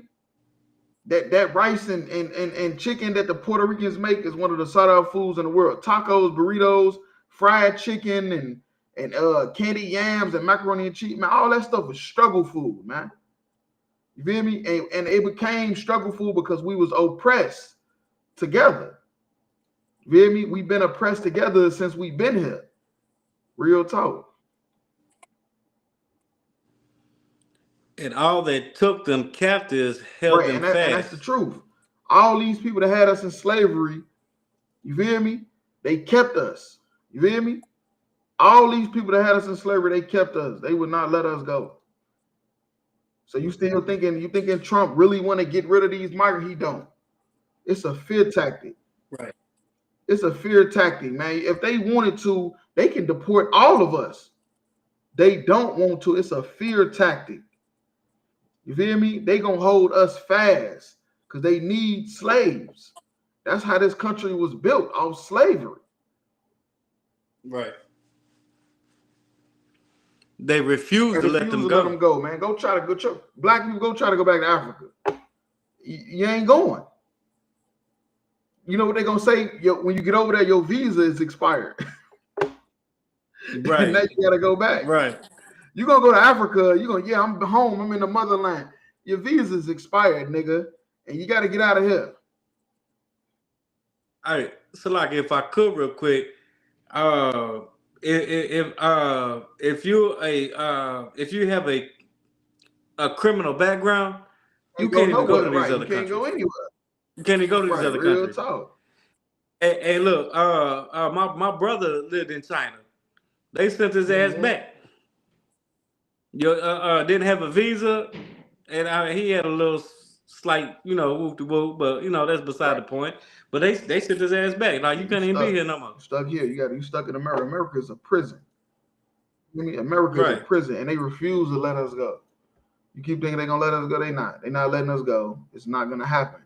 That rice and chicken that the Puerto Ricans make is one of the sought out foods in the world. Tacos, burritos, fried chicken, and candy yams and macaroni and cheese. Man, all that stuff is struggle food, man. You feel me? And it became struggle food because we was oppressed together. You feel me? We've been oppressed together since we've been here. Real talk. And all that took them captives held them fast. And that's the truth. All these people that had us in slavery, you feel me? They kept us. You feel me? All these people that had us in slavery, they kept us. They would not let us go. So you thinking Trump really want to get rid of these migrants? He don't. It's a fear tactic. Right. It's a fear tactic, man. If they wanted to, they can deport all of us. They don't want to. It's a fear tactic. You feel me? They gonna hold us fast because they need slaves. That's how this country was built, off slavery. Right. They refuse to let them go. Let them go, man. Go try to go. Black people go try to go back to Africa. You ain't going. You know what they're gonna say? When you get over there, your visa is expired. Right. And now you gotta go back. Right. You're gonna go to Africa. You're gonna, yeah, I'm home. I'm in the motherland. Your visa's expired, nigga, and you gotta get out of here. All right. So, like, if I could, real quick, if you have a criminal background, you can't even go to these other countries. You can't go anywhere. You can't even go to these other countries. Real talk. Hey, look, my brother lived in China. They sent his ass back. Didn't have a visa, and he had a little slight, whoop-de-whoop, but that's beside the point. But they sent his ass back. Like, you can't even be here no more. Stuck here. You stuck in America. America is a prison. America is a prison, and they refuse to let us go. You keep thinking they're gonna let us go, they're not. They're not letting us go. It's not gonna happen.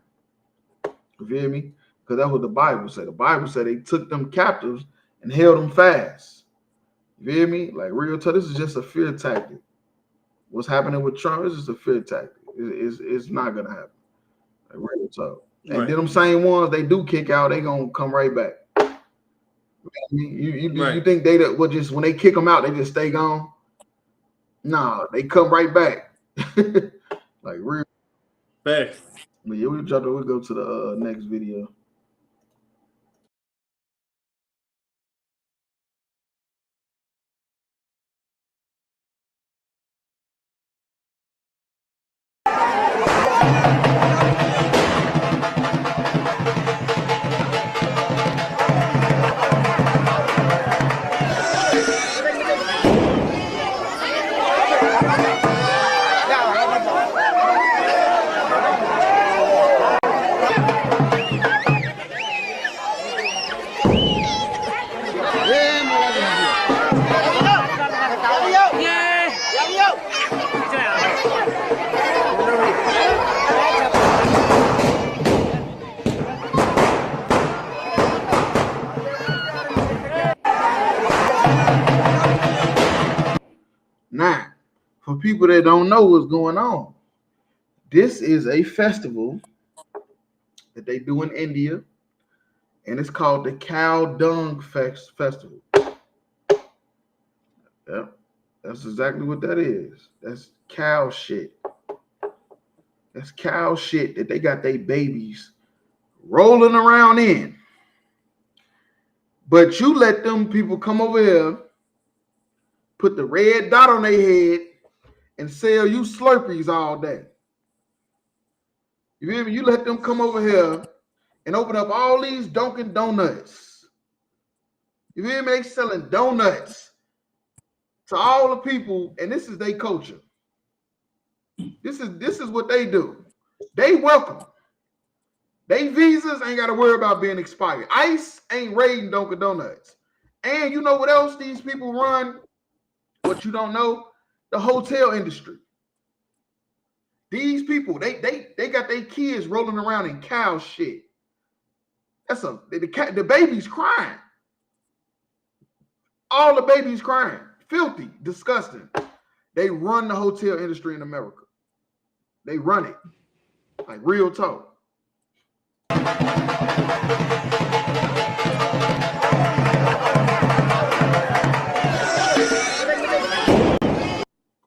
You feel me? Because that's what the Bible said. The Bible said they took them captives and held them fast. You feel me? Like, real talk, this is just a fear tactic. What's happening with Trump is just a fear tactic. It's not gonna happen. Like, real talk. And then them same ones they do kick out, they gonna come right back. You think they just when they kick them out, they just stay gone? Nah, they come right back. Like, real. Facts. But yeah, we'll go to the next video. Now, for people that don't know what's going on, this is a festival that they do in India, and it's called the Cow Dung Festival. Yeah, that's exactly what that is. That's cow shit. That's cow shit that they got their babies rolling around in. But you let them people come over here, put the red dot on their head, and sell you Slurpees all day. You feel me? You let them come over here and open up all these Dunkin' Donuts. You feel me? They selling donuts to all the people, and this is their culture. This is what they do. They welcome. They visas ain't got to worry about being expired. ICE ain't raiding Dunkin' Donuts. And you know what else these people run? What you don't know? The hotel industry. These people, they got their kids rolling around in cow shit. The baby's crying. All the babies crying. Filthy, disgusting. They run the hotel industry in America. They run it. Like, real talk. Come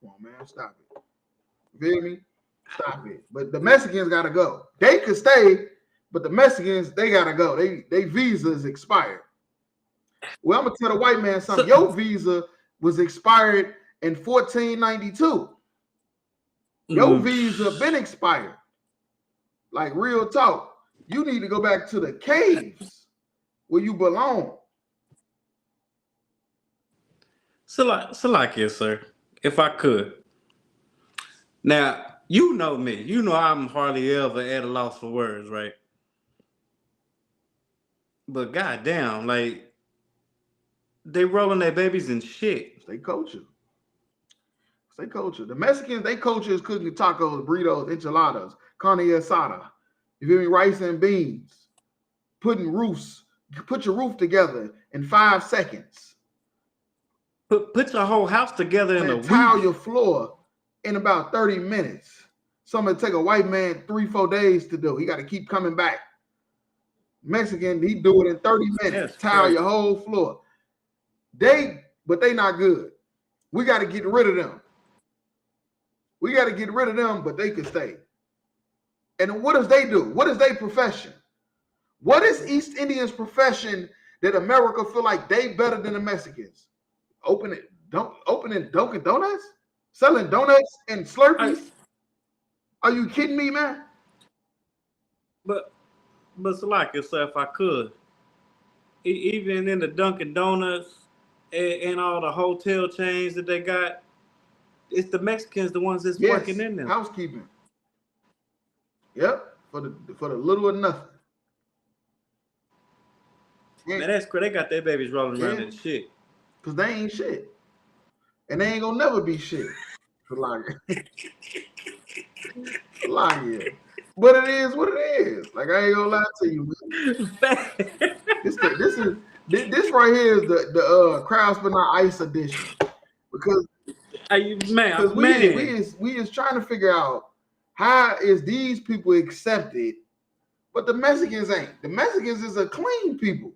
on, man. Stop it. You feel me? Stop it. But the Mexicans gotta go. They could stay, but the Mexicans, they gotta go. They visa is expired. Well, I'm gonna tell the white man something. Your visa was expired in 1492. Your visa been expired. Like, real talk. You need to go back to the caves where you belong. Salakia, sir, if I could. Now, you know me. You know I'm hardly ever at a loss for words, right? But goddamn, like, they rolling their babies in shit. It's their culture. It's their culture. The Mexicans, their culture is cooking tacos, burritos, enchiladas, carne asada. You feel me? Rice and beans. Putting roofs. Put your roof together in 5 seconds. Put your whole house together in a Man, week. tile your floor in about 30 minutes. Something take a white man 3-4 days to do. He got to keep coming back. Mexican, he do it in 30 minutes. That's Tile crazy. your whole floor. But they not good. We got to get rid of them. We got to get rid of them, but they can stay. And what does they do? What is their profession? What is East Indians' profession that America feel like they better than the Mexicans? Opening Dunkin' Donuts? Selling donuts and Slurpees? Are you kidding me, man? But Salaki, so if I could, even in the Dunkin' Donuts and all the hotel chains that they got, it's the Mexicans, the ones that's working in them. Housekeeping. Yep, for the little or nothing. Man, that's great. They got their babies rolling around in shit. Because they ain't shit. And they ain't gonna never be shit. Like but it is what it is. Like, I ain't gonna lie to you, man. This right here is the Crowds But Not Ice edition. Because we is trying to figure out how is these people accepted, but the Mexicans ain't. The Mexicans is a clean people.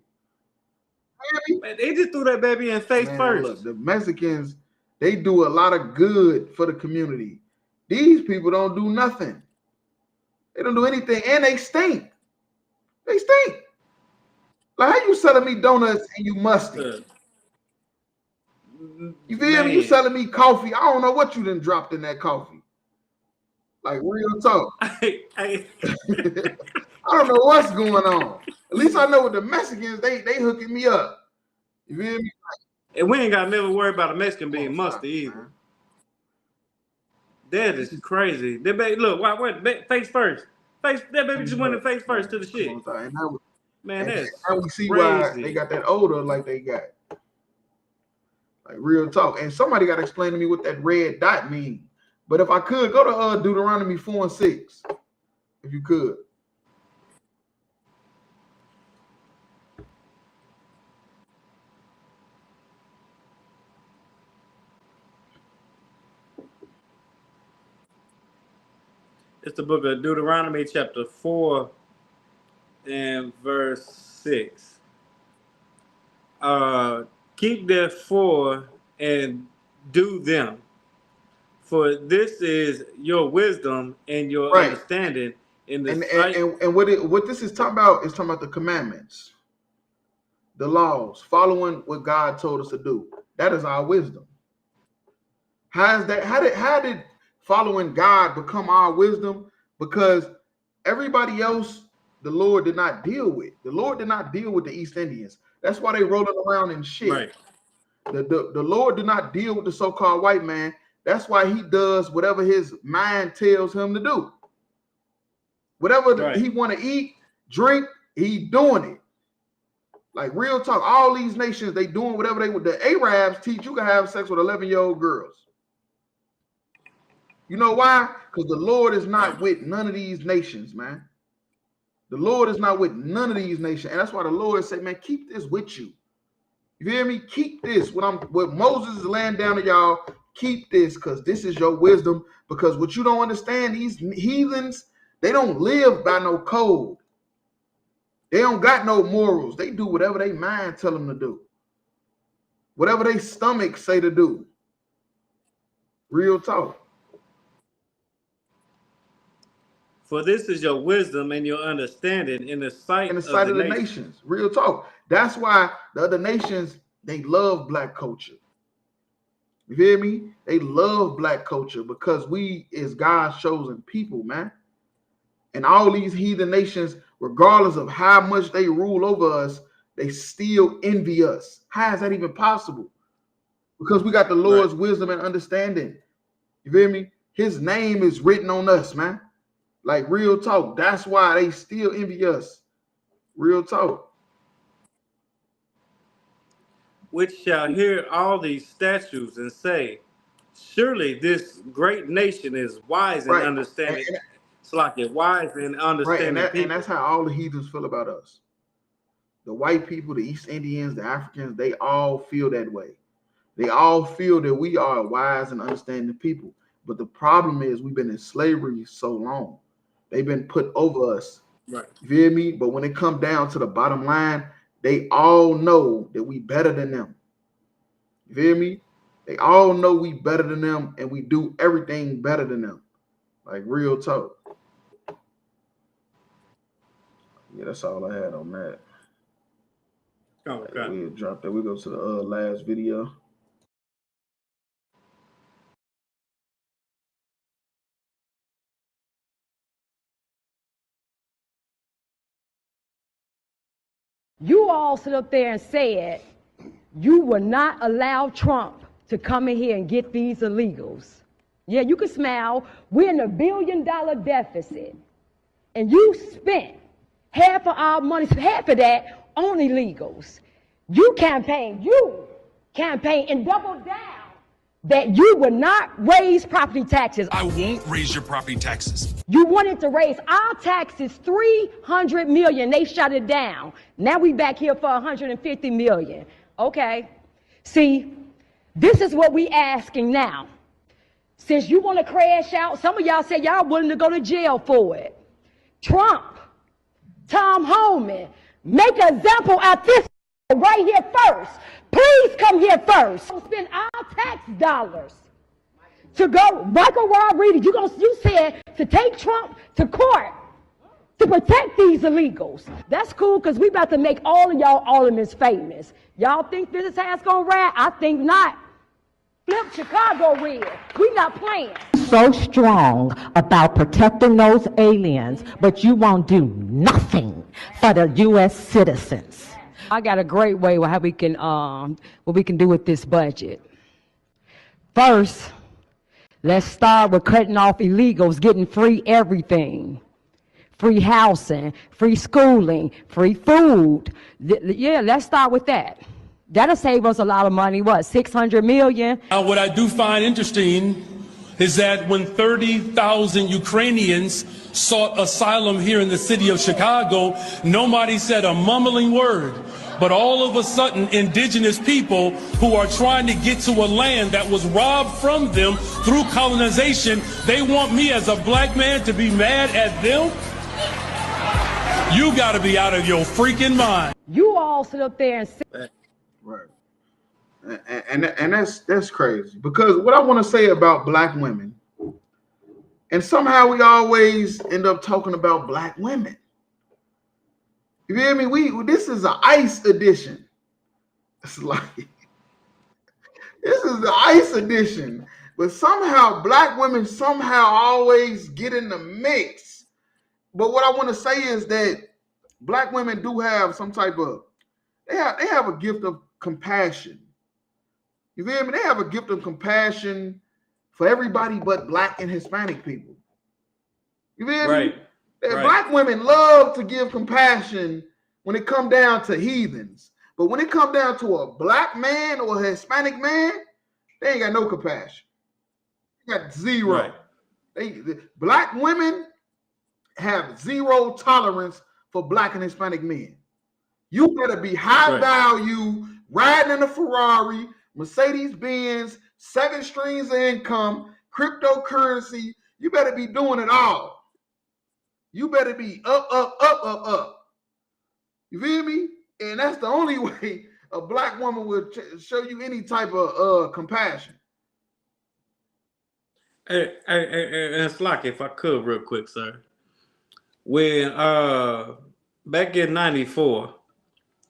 Man, they just threw that baby in face first. Look, the Mexicans, they do a lot of good for the community. These people don't do nothing. They don't do anything, and they stink. They stink. Like, how you selling me donuts and you musty? You feel me? You selling me coffee? I don't know what you done dropped in that coffee. Like, real talk. I don't know what's going on. At least I know with the Mexicans, they hooking me up. You feel me? And we ain't got to never worry about a Mexican being musty either. That is crazy. That baby, look, wait, face first. That baby just went in face first to the shit. Man, that's how we see crazy. why they got that odor like they got. Like, real talk. And somebody got to explain to me what that red dot means. But if I could, go to Deuteronomy 4:6. If you could. It's the book of Deuteronomy, chapter 4 and verse 6. Keep therefore and do them, for this is your wisdom and your understanding in the sight. And what this is talking about is talking about the commandments, the laws, following what God told us to do. That is our wisdom. How did following God become our wisdom? Because everybody else, the Lord did not deal with. The Lord did not deal with the East Indians. That's why they rolling around in shit. Right. The Lord did not deal with the so-called white man. That's why he does whatever his mind tells him to do. Whatever he want to eat, drink, he doing it. Like, real talk, all these nations, they doing whatever they want. The Arabs teach you can have sex with 11-year-old girls. You know why? Because the Lord is not with none of these nations, man. The Lord is not with none of these nations. And that's why the Lord said, man, keep this with you. You hear me? Keep this. What Moses is laying down to y'all, keep this, because this is your wisdom. Because what you don't understand, these heathens, they don't live by no code. They don't got no morals. They do whatever they mind tell them to do. Whatever they stomach say to do. Real talk. For this is your wisdom and your understanding in the sight of the nations. Real talk. That's why the other nations, they love black culture. You hear me? They love black culture because we is God's chosen people, man. And all these heathen nations, regardless of how much they rule over us, they still envy us. How is that even possible? Because we got the Lord's wisdom and understanding. You feel me? His name is written on us, man. Like, real talk. That's why they still envy us. Real talk. Which shall hear all these statutes and say, surely this great nation is wise and understanding. It's like it wise and understanding people. And that's how all the heathens feel about us. The white people, the East Indians, the Africans, they all feel that way. They all feel that we are wise and understanding people. But the problem is we've been in slavery so long. They've been put over us. Right. You feel me? But when it comes down to the bottom line, they all know that we better than them. You feel me? They all know we better than them and we do everything better than them. Like real talk. Yeah, that's all I had on that. Oh, okay. We'll drop that. We go to the last video. You all sit up there and said you will not allow Trump to come in here and get these illegals. Yeah, you can smile. We're in a $1 billion deficit. And you spent half of our money, half of that on illegals. You campaigned and doubled down that you would not raise property taxes. I won't raise your property taxes. You wanted to raise our taxes $300 million. They shut it down. Now we back here for $150 million. Okay. See, this is what we asking now. Since you want to crash out, some of y'all say y'all willing to go to jail for it. Trump, Tom Homan, make an example out this right here first. Please come here first. Spend our tax dollars to go. Michael Rodriguez, you said to take Trump to court to protect these illegals. That's cool because we about to make all of y'all aldermen famous. Y'all think this ass gonna rat? I think not. Flip Chicago red. We not playing. So strong about protecting those aliens, but you won't do nothing for the U.S. citizens. I got a great way how we can what we can do with this budget. First, let's start with cutting off illegals, getting free everything. Free housing, free schooling, free food. Yeah, let's start with that. That'll save us a lot of money. What, $600 million? Now, what I do find interesting is that when 30,000 Ukrainians sought asylum here in the city of Chicago, nobody said a mumbling word. But all of a sudden, indigenous people who are trying to get to a land that was robbed from them through colonization, they want me as a black man to be mad at them? You got to be out of your freaking mind. You all sit up there and say, right. And that's crazy because what I want to say about black women, and somehow we always end up talking about black women. You feel me? This is an ICE edition. It's like this is the ICE edition, but somehow black women somehow always get in the mix. But what I want to say is that black women do have some type of they have a gift of compassion. You feel me? They have a gift of compassion for everybody but black and Hispanic people. You feel me? Right. Black women love to give compassion when it come down to heathens. But when it come down to a black man or a Hispanic man, they ain't got no compassion. They got zero. Right. Black women have zero tolerance for black and Hispanic men. You better be high value, riding in a Ferrari, Mercedes-Benz, 7 streams of income, cryptocurrency. You better be doing it all. You better be up. You feel me? And that's the only way a black woman will show you any type of compassion. Hey, it's like if I could real quick, sir. When back in '94,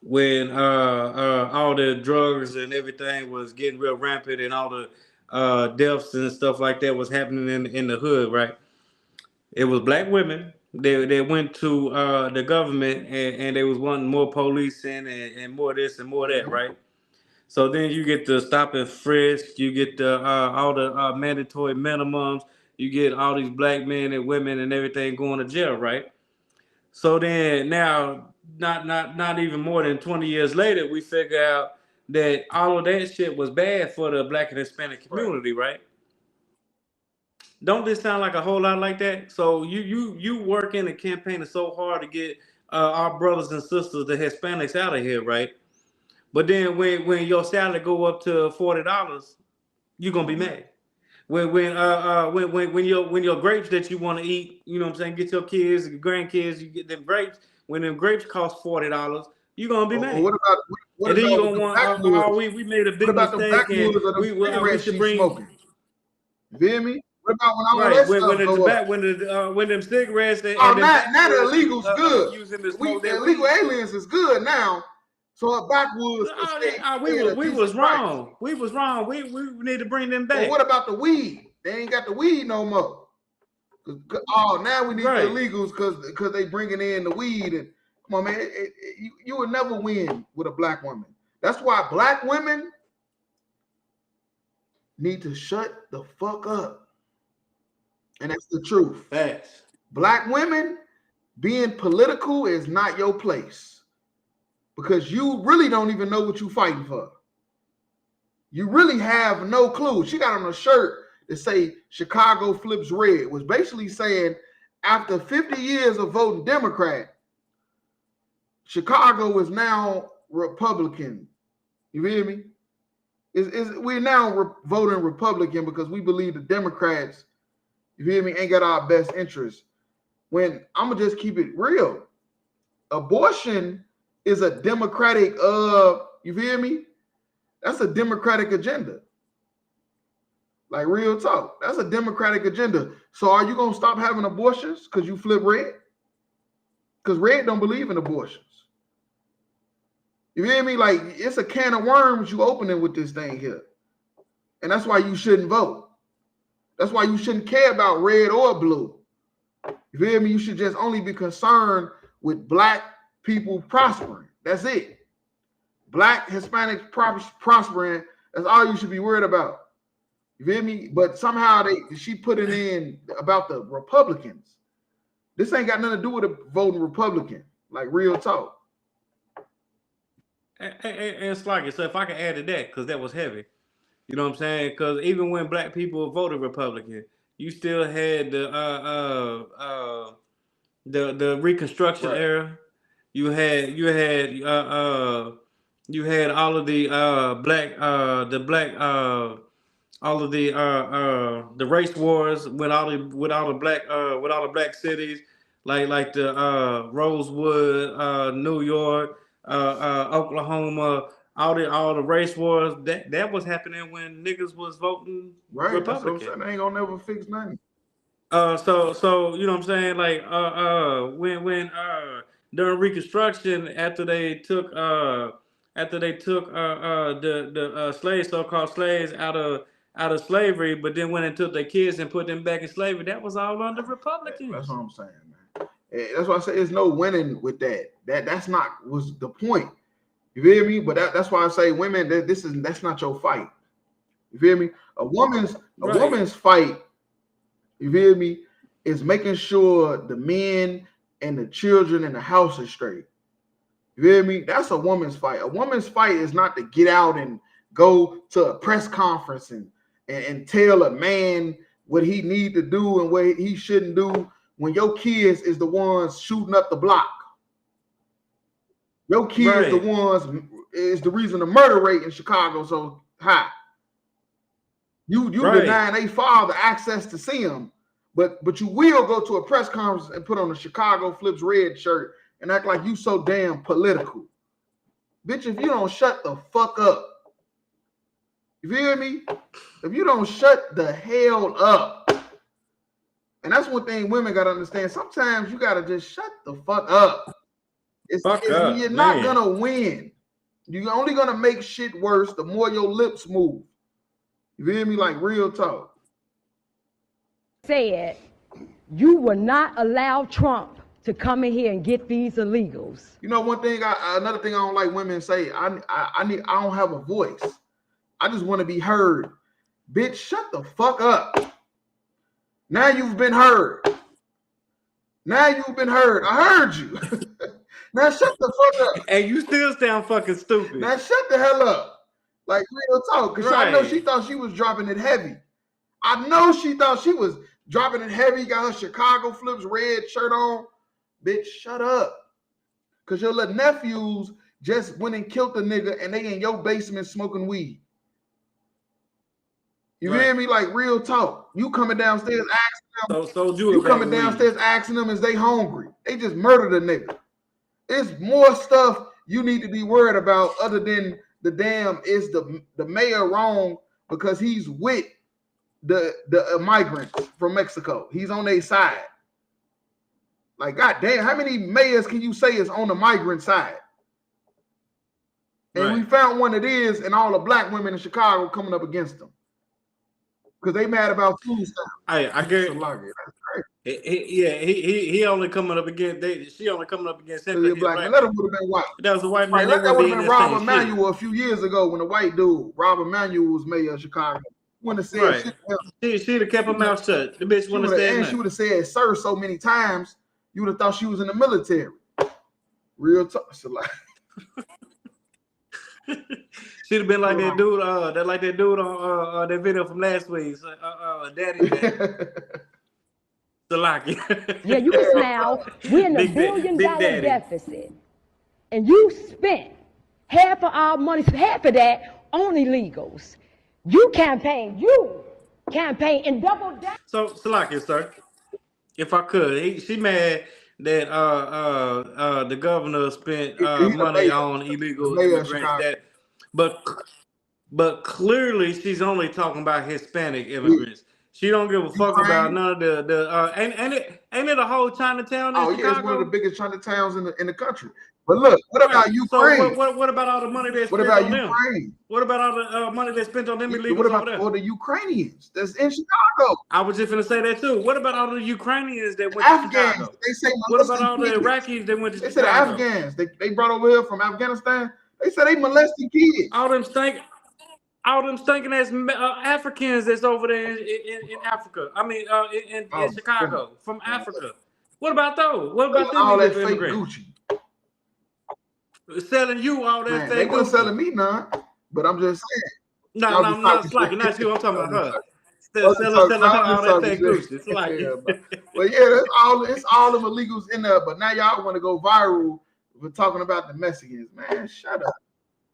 when all the drugs and everything was getting real rampant and all the deaths and stuff like that was happening in the hood, right? It was black women. They went to the government and they was wanting more policing and more this and more that, right? So then you get the stop and frisk, you get the all the mandatory minimums, you get all these black men and women and everything going to jail, right? So then now, not even more than 20 years later, we figure out that all of that shit was bad for the black and Hispanic community, right? Don't this sound like a whole lot like that? So you working and campaigning so hard to get our brothers and sisters, the Hispanics, out of here, right? But then when your salary go up to $40, you're gonna be mad. When your grapes that you want to eat, you know what I'm saying, get your kids, your grandkids, you get them grapes. When them grapes cost $40, you're gonna be mad. What And then about you're gonna the want, backwoods? we made a What big about the mistake and backwoods of the we cigarettes should she's bring smoking? You feel me? What about when all right that when stuff the go up? when them cigarettes Oh, and them now the backwoods illegals good. using the We smoke the that illegal weed. aliens is good now. So our backwoods can stay at a We decent was price. wrong. We was wrong. We need to bring them Well, back. what about the weed? They ain't got the weed no more. Oh, now we need Right. the illegals because they bringing in the weed. And come on, man, you would never win with a black woman. That's why black women need to shut the fuck up. And that's the truth. Facts. Black women being political is not your place because you really don't even know what you're fighting for. You really have no clue. She got on a shirt that say Chicago flips red, was basically saying after 50 years of voting Democrat, Chicago is now Republican. You feel me? We're now voting Republican because we believe the Democrats, you feel me, ain't got our best interests. When I'm gonna just keep it real, abortion is a democratic, you feel me? That's a democratic agenda. Like real talk, that's a democratic agenda. So are you gonna stop having abortions because you flip red? Because red don't believe in abortions. You feel me? Like it's a can of worms you opening with this thing here. And that's why you shouldn't vote. That's why you shouldn't care about red or blue. You feel me? You should just only be concerned with black people prospering. That's it. Black Hispanics prospering, that's all you should be worried about. You feel me? But somehow she put it in about the Republicans. This ain't got nothing to do with a voting Republican. Like real talk. And it's like it. So if I can add to that, because that was heavy. You know what I'm saying? Because even when black people voted Republican, you still had the Reconstruction era. You had all of the the race wars with all the black cities like the Rosewood, New York, Oklahoma, all the race wars that was happening when niggas was voting Right. That's what I'm Republican. saying. They ain't gonna never fix nothing. So you know what I'm saying? Like when during Reconstruction, after they took the slaves, so-called slaves out of slavery, but then went and took their kids and put them back in slavery, that was all under Republicans. That's what I'm saying, man. That's why I say there's no winning with that. That's not was the point. You feel me? But that's why I say women, that's not your fight. You feel me? A woman's fight, you feel me, is making sure the men and the children in the house are straight. You feel me? That's a woman's fight. A woman's fight is not to get out and go to a press conference and tell a man what he need to do and what he shouldn't do when your kids is the ones shooting up the block. Your kids the ones is the reason the murder rate in Chicago so high. You denying a father access to see him, but you will go to a press conference and put on a Chicago Flips Red shirt and act like you so damn political. Bitch, if you don't shut the fuck up, you feel me? If you don't shut the hell up, and that's one thing women gotta understand. Sometimes you gotta just shut the fuck up. You're not gonna win. You're only gonna make shit worse the more your lips move. You feel me? Like real talk. Said you will not allow Trump to come in here and get these illegals. You know, one thing, another thing I don't like women say, I don't have a voice. I just want to be heard. Bitch, shut the fuck up. Now you've been heard. Now you've been heard. I heard you. Now shut the fuck up. And you still sound fucking stupid. Now shut the hell up. Like real talk. Because I know she thought she was dropping it heavy. I know she thought she was dropping it heavy. Got her Chicago Flips Red shirt on. Bitch, shut up. Because your little nephews just went and killed the nigga and they in your basement smoking weed. You hear me? Like real talk. You coming downstairs asking them. You coming downstairs asking them is they hungry. They just murdered a nigga. It's more stuff you need to be worried about other than the damn is the mayor wrong because he's with the migrants from Mexico. He's on their side. Like, goddamn, how many mayors can you say is on the migrant side? And we found one that is, and all the black women in Chicago coming up against them. Because they mad about food stamps. I get he only coming up against she only coming up against him. Black man. That would have been white. That was a white man. That would have been Rob Emanuel a few years ago when the white dude, Rob Emanuel, was mayor of Chicago. Wouldn't have said shit. She'd have kept her mouth shut. The bitch wouldn't have said nothing. She would have said sir so many times, you would have thought she was in the military. Real talk. So like she'd have been like that dude, on that video from last week. Daddy. Yeah, you can smile. We're in a $1 billion deficit. And you spent half of our money, half of that on illegals. You campaign and double down. So, Salaki, sir, if I could, she mad that the governor spent money on illegal immigrants. But clearly she's only talking about Hispanic immigrants. She don't give a fuck about none of the ain't it a whole Chinatown in Chicago? It's one of the biggest Chinatowns in the country. But look, what about Ukraine? So what about all the money they spent on them? What about all the money they spent on them illegals? What about all the Ukrainians that's in Chicago? I was just gonna say that too. What about all the Ukrainians that went Afghans, to Chicago? They say what about all the Iraqis that went to they Chicago? They said Afghans. They brought over here from Afghanistan. They said they molesting kids. All them stinking ass Africans that's over there in Africa. I mean, in Chicago from Africa. What about those? What about them? All that fake Gucci. Selling you all that fake They Gucci. weren't selling me none, but I'm just saying. No, Slacky, not you. I'm talking about her. Selling her all that fake Gucci. It's like, but yeah, it's all them illegals in there. But now y'all want to go viral for talking about the Mexicans, man. Shut up.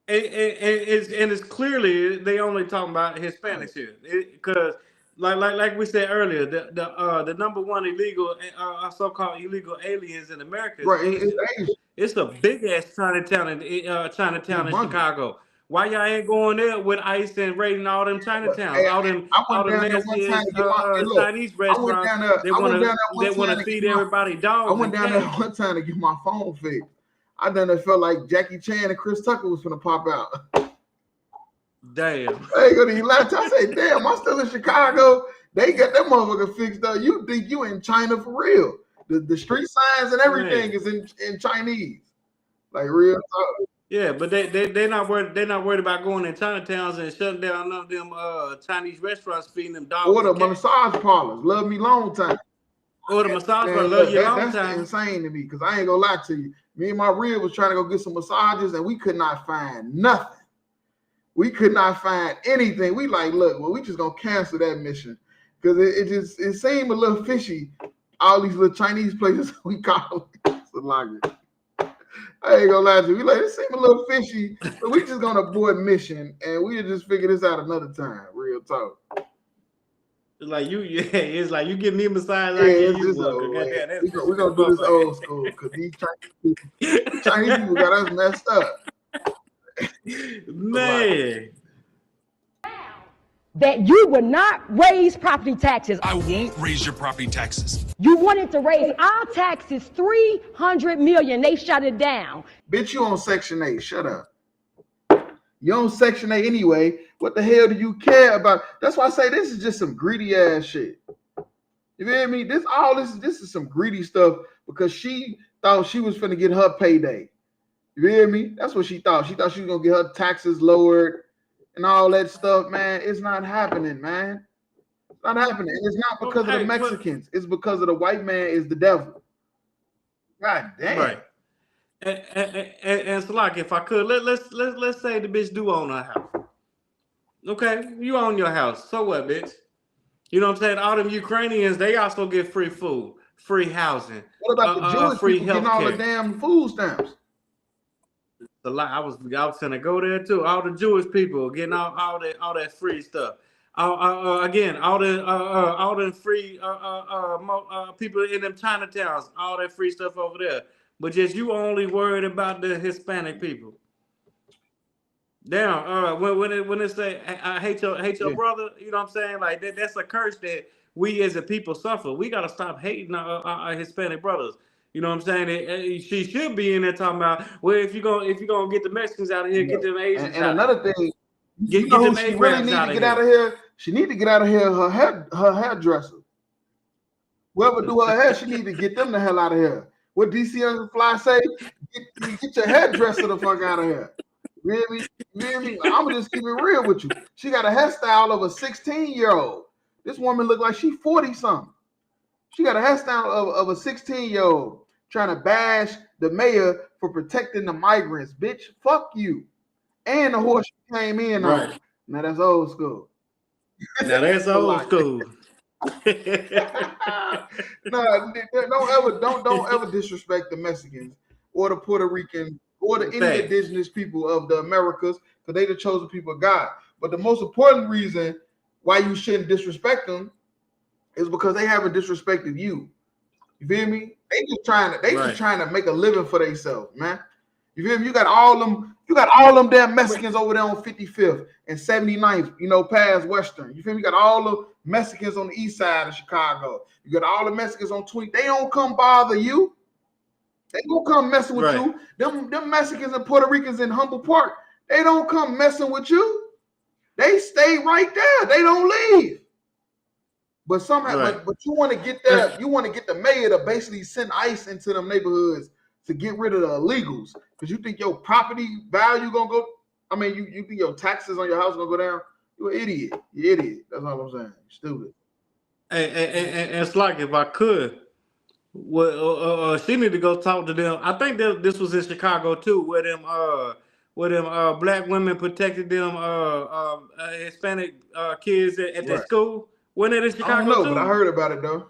And it's clearly they only talking about Hispanics here, because like we said earlier, the number one illegal so-called illegal aliens in America. It's a big ass Chinatown in Chicago. Why y'all ain't going there with ICE and raiding all them Chinatowns, all them nasty Chinese restaurants? They want to feed everybody dogs. I went down there one time to get my phone fixed. I done felt like Jackie Chan and Chris Tucker was gonna pop out. Damn. Hey, go to the last time. I say, damn, I'm still in Chicago. They got that motherfucker fixed up. You think you in China for real? The street signs and everything is in Chinese, like real talk. Yeah, but they're not worried. They're not worried about going in Chinatowns and shutting down none of them Chinese restaurants, feeding them dogs. Or the massage parlors. Love me long time. Or the massage parlor. Love you long time. That's insane to me because I ain't gonna lie to you. Me and my rib was trying to go get some massages and we could not find nothing. We could not find anything. We like, look, well, we just gonna cancel that mission because it seemed a little fishy. All these little Chinese places we call it. I ain't gonna lie to you. We like, it seemed a little fishy, but we just gonna abort mission and we'll just figure this out another time. Real talk. It's like it's like you give me a massage. We're gonna do this old school because these Chinese people got us messed up. Man. That you would not raise property taxes. I won't raise your property taxes. You wanted to raise our taxes $300 million. They shut it down. Bitch, you on Section 8. Shut up. You on Section 8 anyway. What the hell do you care about? That's why I say this is just some greedy ass shit. You feel me? This is some greedy stuff because she thought she was finna get her payday. You feel me? That's what she thought. She thought she was gonna get her taxes lowered and all that stuff, man. It's not happening, man. It's not happening. And it's not because of the Mexicans. It's because of the white man is the devil. God damn. Right. And Salaki, if I could, let's say the bitch do own her house. Okay, you own your house. So what, bitch? You know what I'm saying? All them Ukrainians, they also get free food, free housing. What about the Jewish free people getting all the damn food stamps? a lot. I was gonna go there too. All the Jewish people getting all that free stuff. Again, all the free people in them Chinatowns, all that free stuff over there. But just you only worried about the Hispanic people. Damn, when it say I hate your brother, you know what I'm saying? Like that's a curse that we as a people suffer. We gotta stop hating our Hispanic brothers. You know what I'm saying? She should be in there talking about, well, if you gonna get the Mexicans out of here, get them Asians and out. another thing, get know them who she Arabs really need to get out of here. She need to get out of here. Her hairdresser. Whoever do her hair, she need to get them the hell out of here. What DC Young Fly say? Get your hairdresser the fuck out of here. Really? I'm gonna just keep it real with you. She got a hairstyle of a 16-year-old. This woman look like she 40 something. She got a hairstyle of a 16-year-old trying to bash the mayor for protecting the migrants. Bitch, fuck you. And the horse came in on. Right. Now that's old school. Now that's old school. No, don't ever disrespect the Mexicans or the Puerto Ricans or any indigenous people of the Americas, because they the chosen people of God. But the most important reason why you shouldn't disrespect them is because they haven't disrespected you. You feel me? They just trying to make a living for themselves, man. You feel me? You got all them damn Mexicans over there on 55th and 79th, past Western. You feel me? You got all the Mexicans on the east side of Chicago. You got all the Mexicans on 20. They don't come bother you. They don't come messing with you. Them Mexicans and Puerto Ricans in Humboldt Park, they don't come messing with you. They stay right there. They don't leave. But somehow, but you want to get that, you want to get the mayor to basically send ICE into them neighborhoods to get rid of the illegals, because you think your property value gonna go. I mean, you think your taxes on your house gonna go down? You're an idiot. You're an idiot. That's all I'm saying. Stupid. And it's like, if I could, she need to go talk to them. I think that this was in Chicago too, where them black women protected them Hispanic kids at their school. Wasn't it in Chicago I don't know, too? but I heard about it though.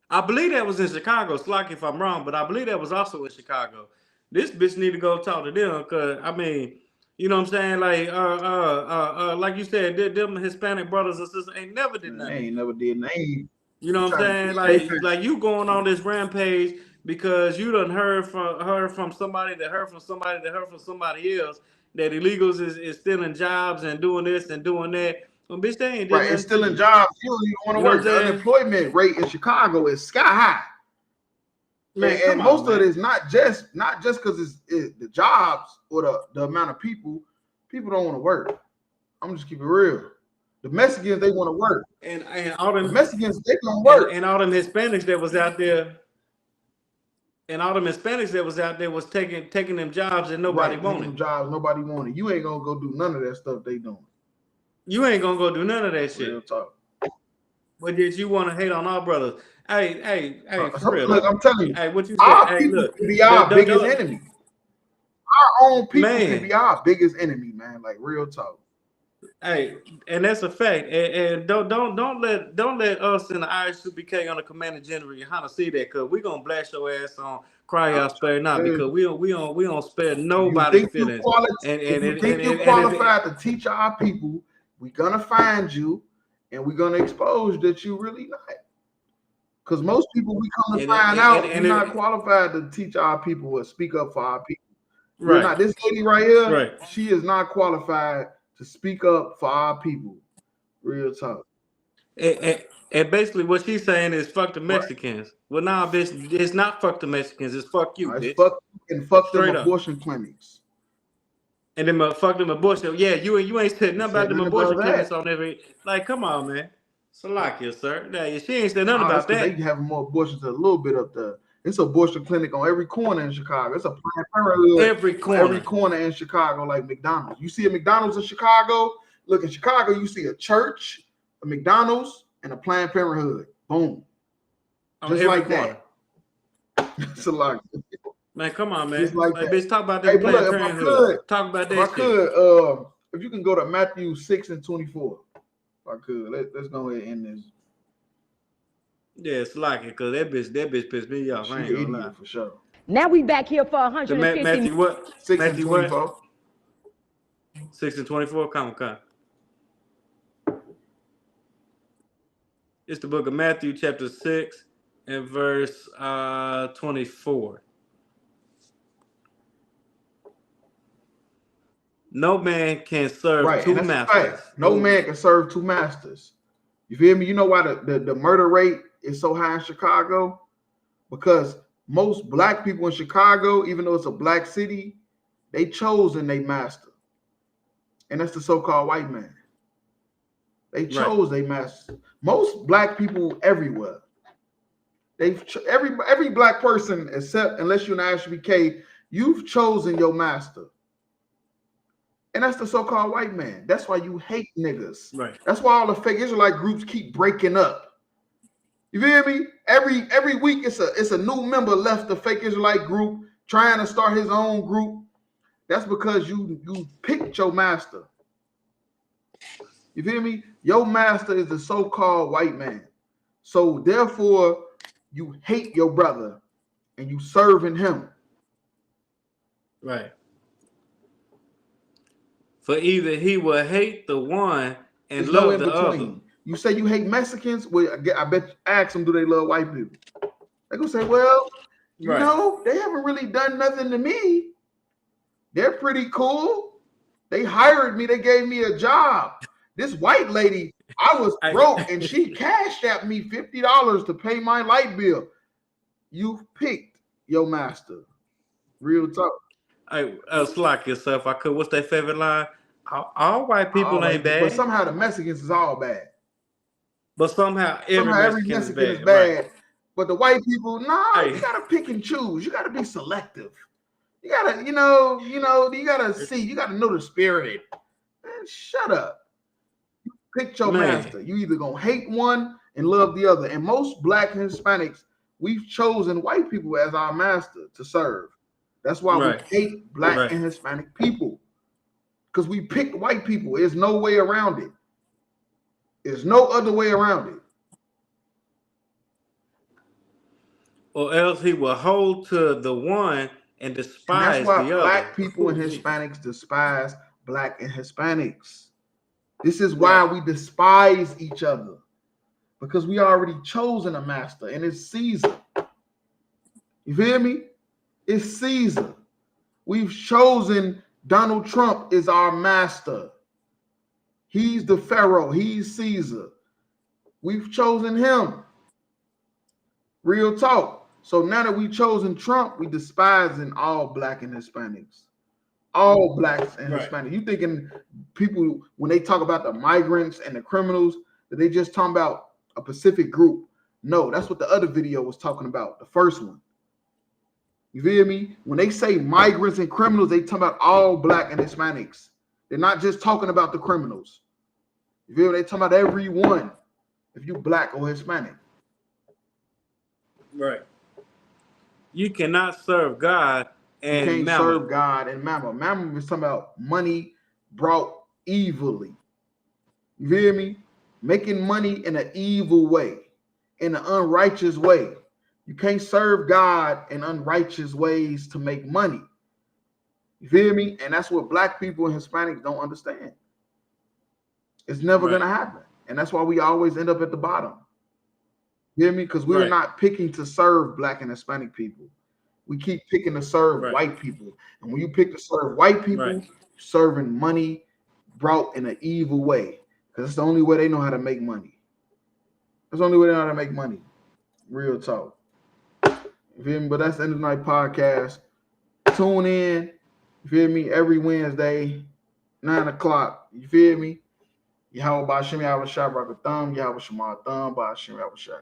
I believe that was in Chicago. Slack if I'm wrong, but I believe that was also in Chicago. This bitch need to go talk to them, because I mean, you know what I'm saying? Like you said, them Hispanic brothers and sisters ain't never did nothing. They ain't never did nothing. You know what I'm saying? Like you going on this rampage because you done heard from somebody that heard from somebody that heard from somebody else that illegals is stealing jobs and doing this and doing that. Well, bitch, they ain't doing and stealing jobs. You don't even want to work. The unemployment rate in Chicago is sky high. Man, and most of it is not just because it's the jobs or the amount of people. People don't want to work. I'm just keep it real. The Mexicans, they want to work. And all them Mexicans, they don't work. And all them Hispanics that was out there. And all them Hispanics that was out there was taking them jobs that nobody wanted. Them jobs nobody wanted. You ain't gonna go do none of that stuff they doing. You ain't gonna go do none of that shit. Real talk. But did you want to hate on our brothers? Hey, for real. Look, I'm telling you. Hey, what you our say? Hey, people look. can be our biggest enemy. Our own people can be our biggest enemy, man. Like real talk. Hey, and that's a fact. And don't let us in the ISUPK on the Commander General Johanna see that, because we're gonna blast your ass on Cry Out Spare Not, because we don't spare nobody's feelings. If you think you're qualified to teach our people, we're gonna find you and we're gonna expose that you really not. Because most people we come to find out you're not qualified to teach our people or speak up for our people. Right. Not this lady right here. Right. She is not qualified to speak up for our people. Real talk. And basically what she's saying is fuck the Mexicans. Right. Well, nah, bitch, it's not fuck the Mexicans. It's fuck you, bitch. Fuck them abortion clinics. And then fuck them abortion. Yeah, you ain't said nothing about them abortion clinics on every. Like, come on, man. Salakia, sir. Yeah, she ain't said nothing about that. They have more abortions a little bit up there. It's an abortion clinic on every corner in Chicago. It's a Planned Parenthood. Every corner in Chicago, like McDonald's. You see a McDonald's in Chicago. Look, in Chicago, you see a church, a McDonald's, and a Planned Parenthood. Boom. Just like that. It's a lot. Man, come on, man. Just like that. Bitch, talk about that Planned Parenthood. Talk about that if I could, if you can go to Matthew 6:24. If I could. Let's go ahead and end this. Yeah, it's like it, because that bitch pissed me off. I ain't gonna lie. For sure. Now we back here for The 150 Matthew what? 6 and Matthew what? 24. 6 and 24. Come. It's the book of Matthew, chapter 6, and verse 24. No man can serve Right, two and that's a masters. fact. No man can serve two masters. You feel me? You know why the murder rate is so high in Chicago? Because most black people in Chicago, even though it's a black city, they chosen their master. And that's the so-called white man. They chose their master. Most black people everywhere. Every black person, except unless you're an HBK, you've chosen your master. And that's the so-called white man. That's why you hate niggas. Right. That's why all the fake Israelite groups keep breaking up. You feel me? Every week it's a new member left the fake Israelite group trying to start his own group. That's because you picked your master. You feel me? Your master is the so-called white man. So therefore, you hate your brother and you serving him. Right. For either he will hate the one and There's love no in the between. other. You say you hate Mexicans? Well, I bet ask them, do they love white people? They're gonna say, well, you know, they haven't really done nothing to me. They're pretty cool. They hired me, they gave me a job. This white lady, I was broke and she cashed at me $50 to pay my light bill. You picked your master. Real talk. Hey, slack yourself. I could. What's their favorite line? All white people ain't bad. But somehow the Mexicans is all bad. But somehow every Mexican is bad. bad. Right. But the white people, you gotta pick and choose. You gotta be selective. You gotta, you gotta see, you gotta know the spirit. Man, shut up. You pick your master. You either gonna hate one and love the other. And most black and Hispanics, we've chosen white people as our master to serve. That's why we hate black and Hispanic people. Because we picked white people. There's no way around it. There's no other way around it. Or else he will hold to the one and despise and that's why the other. Black people and Hispanics despise black and Hispanics. This is why we despise each other. Because we already chosen a master, and it's Caesar. You feel me? It's Caesar. We've chosen Donald Trump is our master. He's the Pharaoh. He's Caesar. We've chosen him. Real talk. So now that we've chosen Trump, we despising all black and Hispanics. All blacks and Hispanics. You thinking people, when they talk about the migrants and the criminals, that they just talking about a Pacific group. No, that's what the other video was talking about, the first one. You feel me? When they say migrants and criminals, they talking about all black and Hispanics. They're not just talking about the criminals. You feel me? They talking about everyone, if you black or Hispanic. Right. You cannot serve God and you can't mammon. serve God and mammon. Mammon is talking about money brought evilly. You feel me? Making money in an evil way, in an unrighteous way. You can't serve God in unrighteous ways to make money. You feel me? And that's what black people and Hispanics don't understand. It's never going to happen. And that's why we always end up at the bottom. You hear me? Because we're not picking to serve black and Hispanic people. We keep picking to serve white people. And when you pick to serve white people, serving money brought in an evil way. Because it's the only way they know how to make money. That's the only way they know how to make money. Real talk. You feel me? But that's the end of the night podcast. Tune in. You feel me? Every Wednesday, 9 o'clock. You feel me? Yahweh Bashim Yahweh Shah Rock a Thumb. Yahweh Shema Thumb. Bashim Yahweh Shah.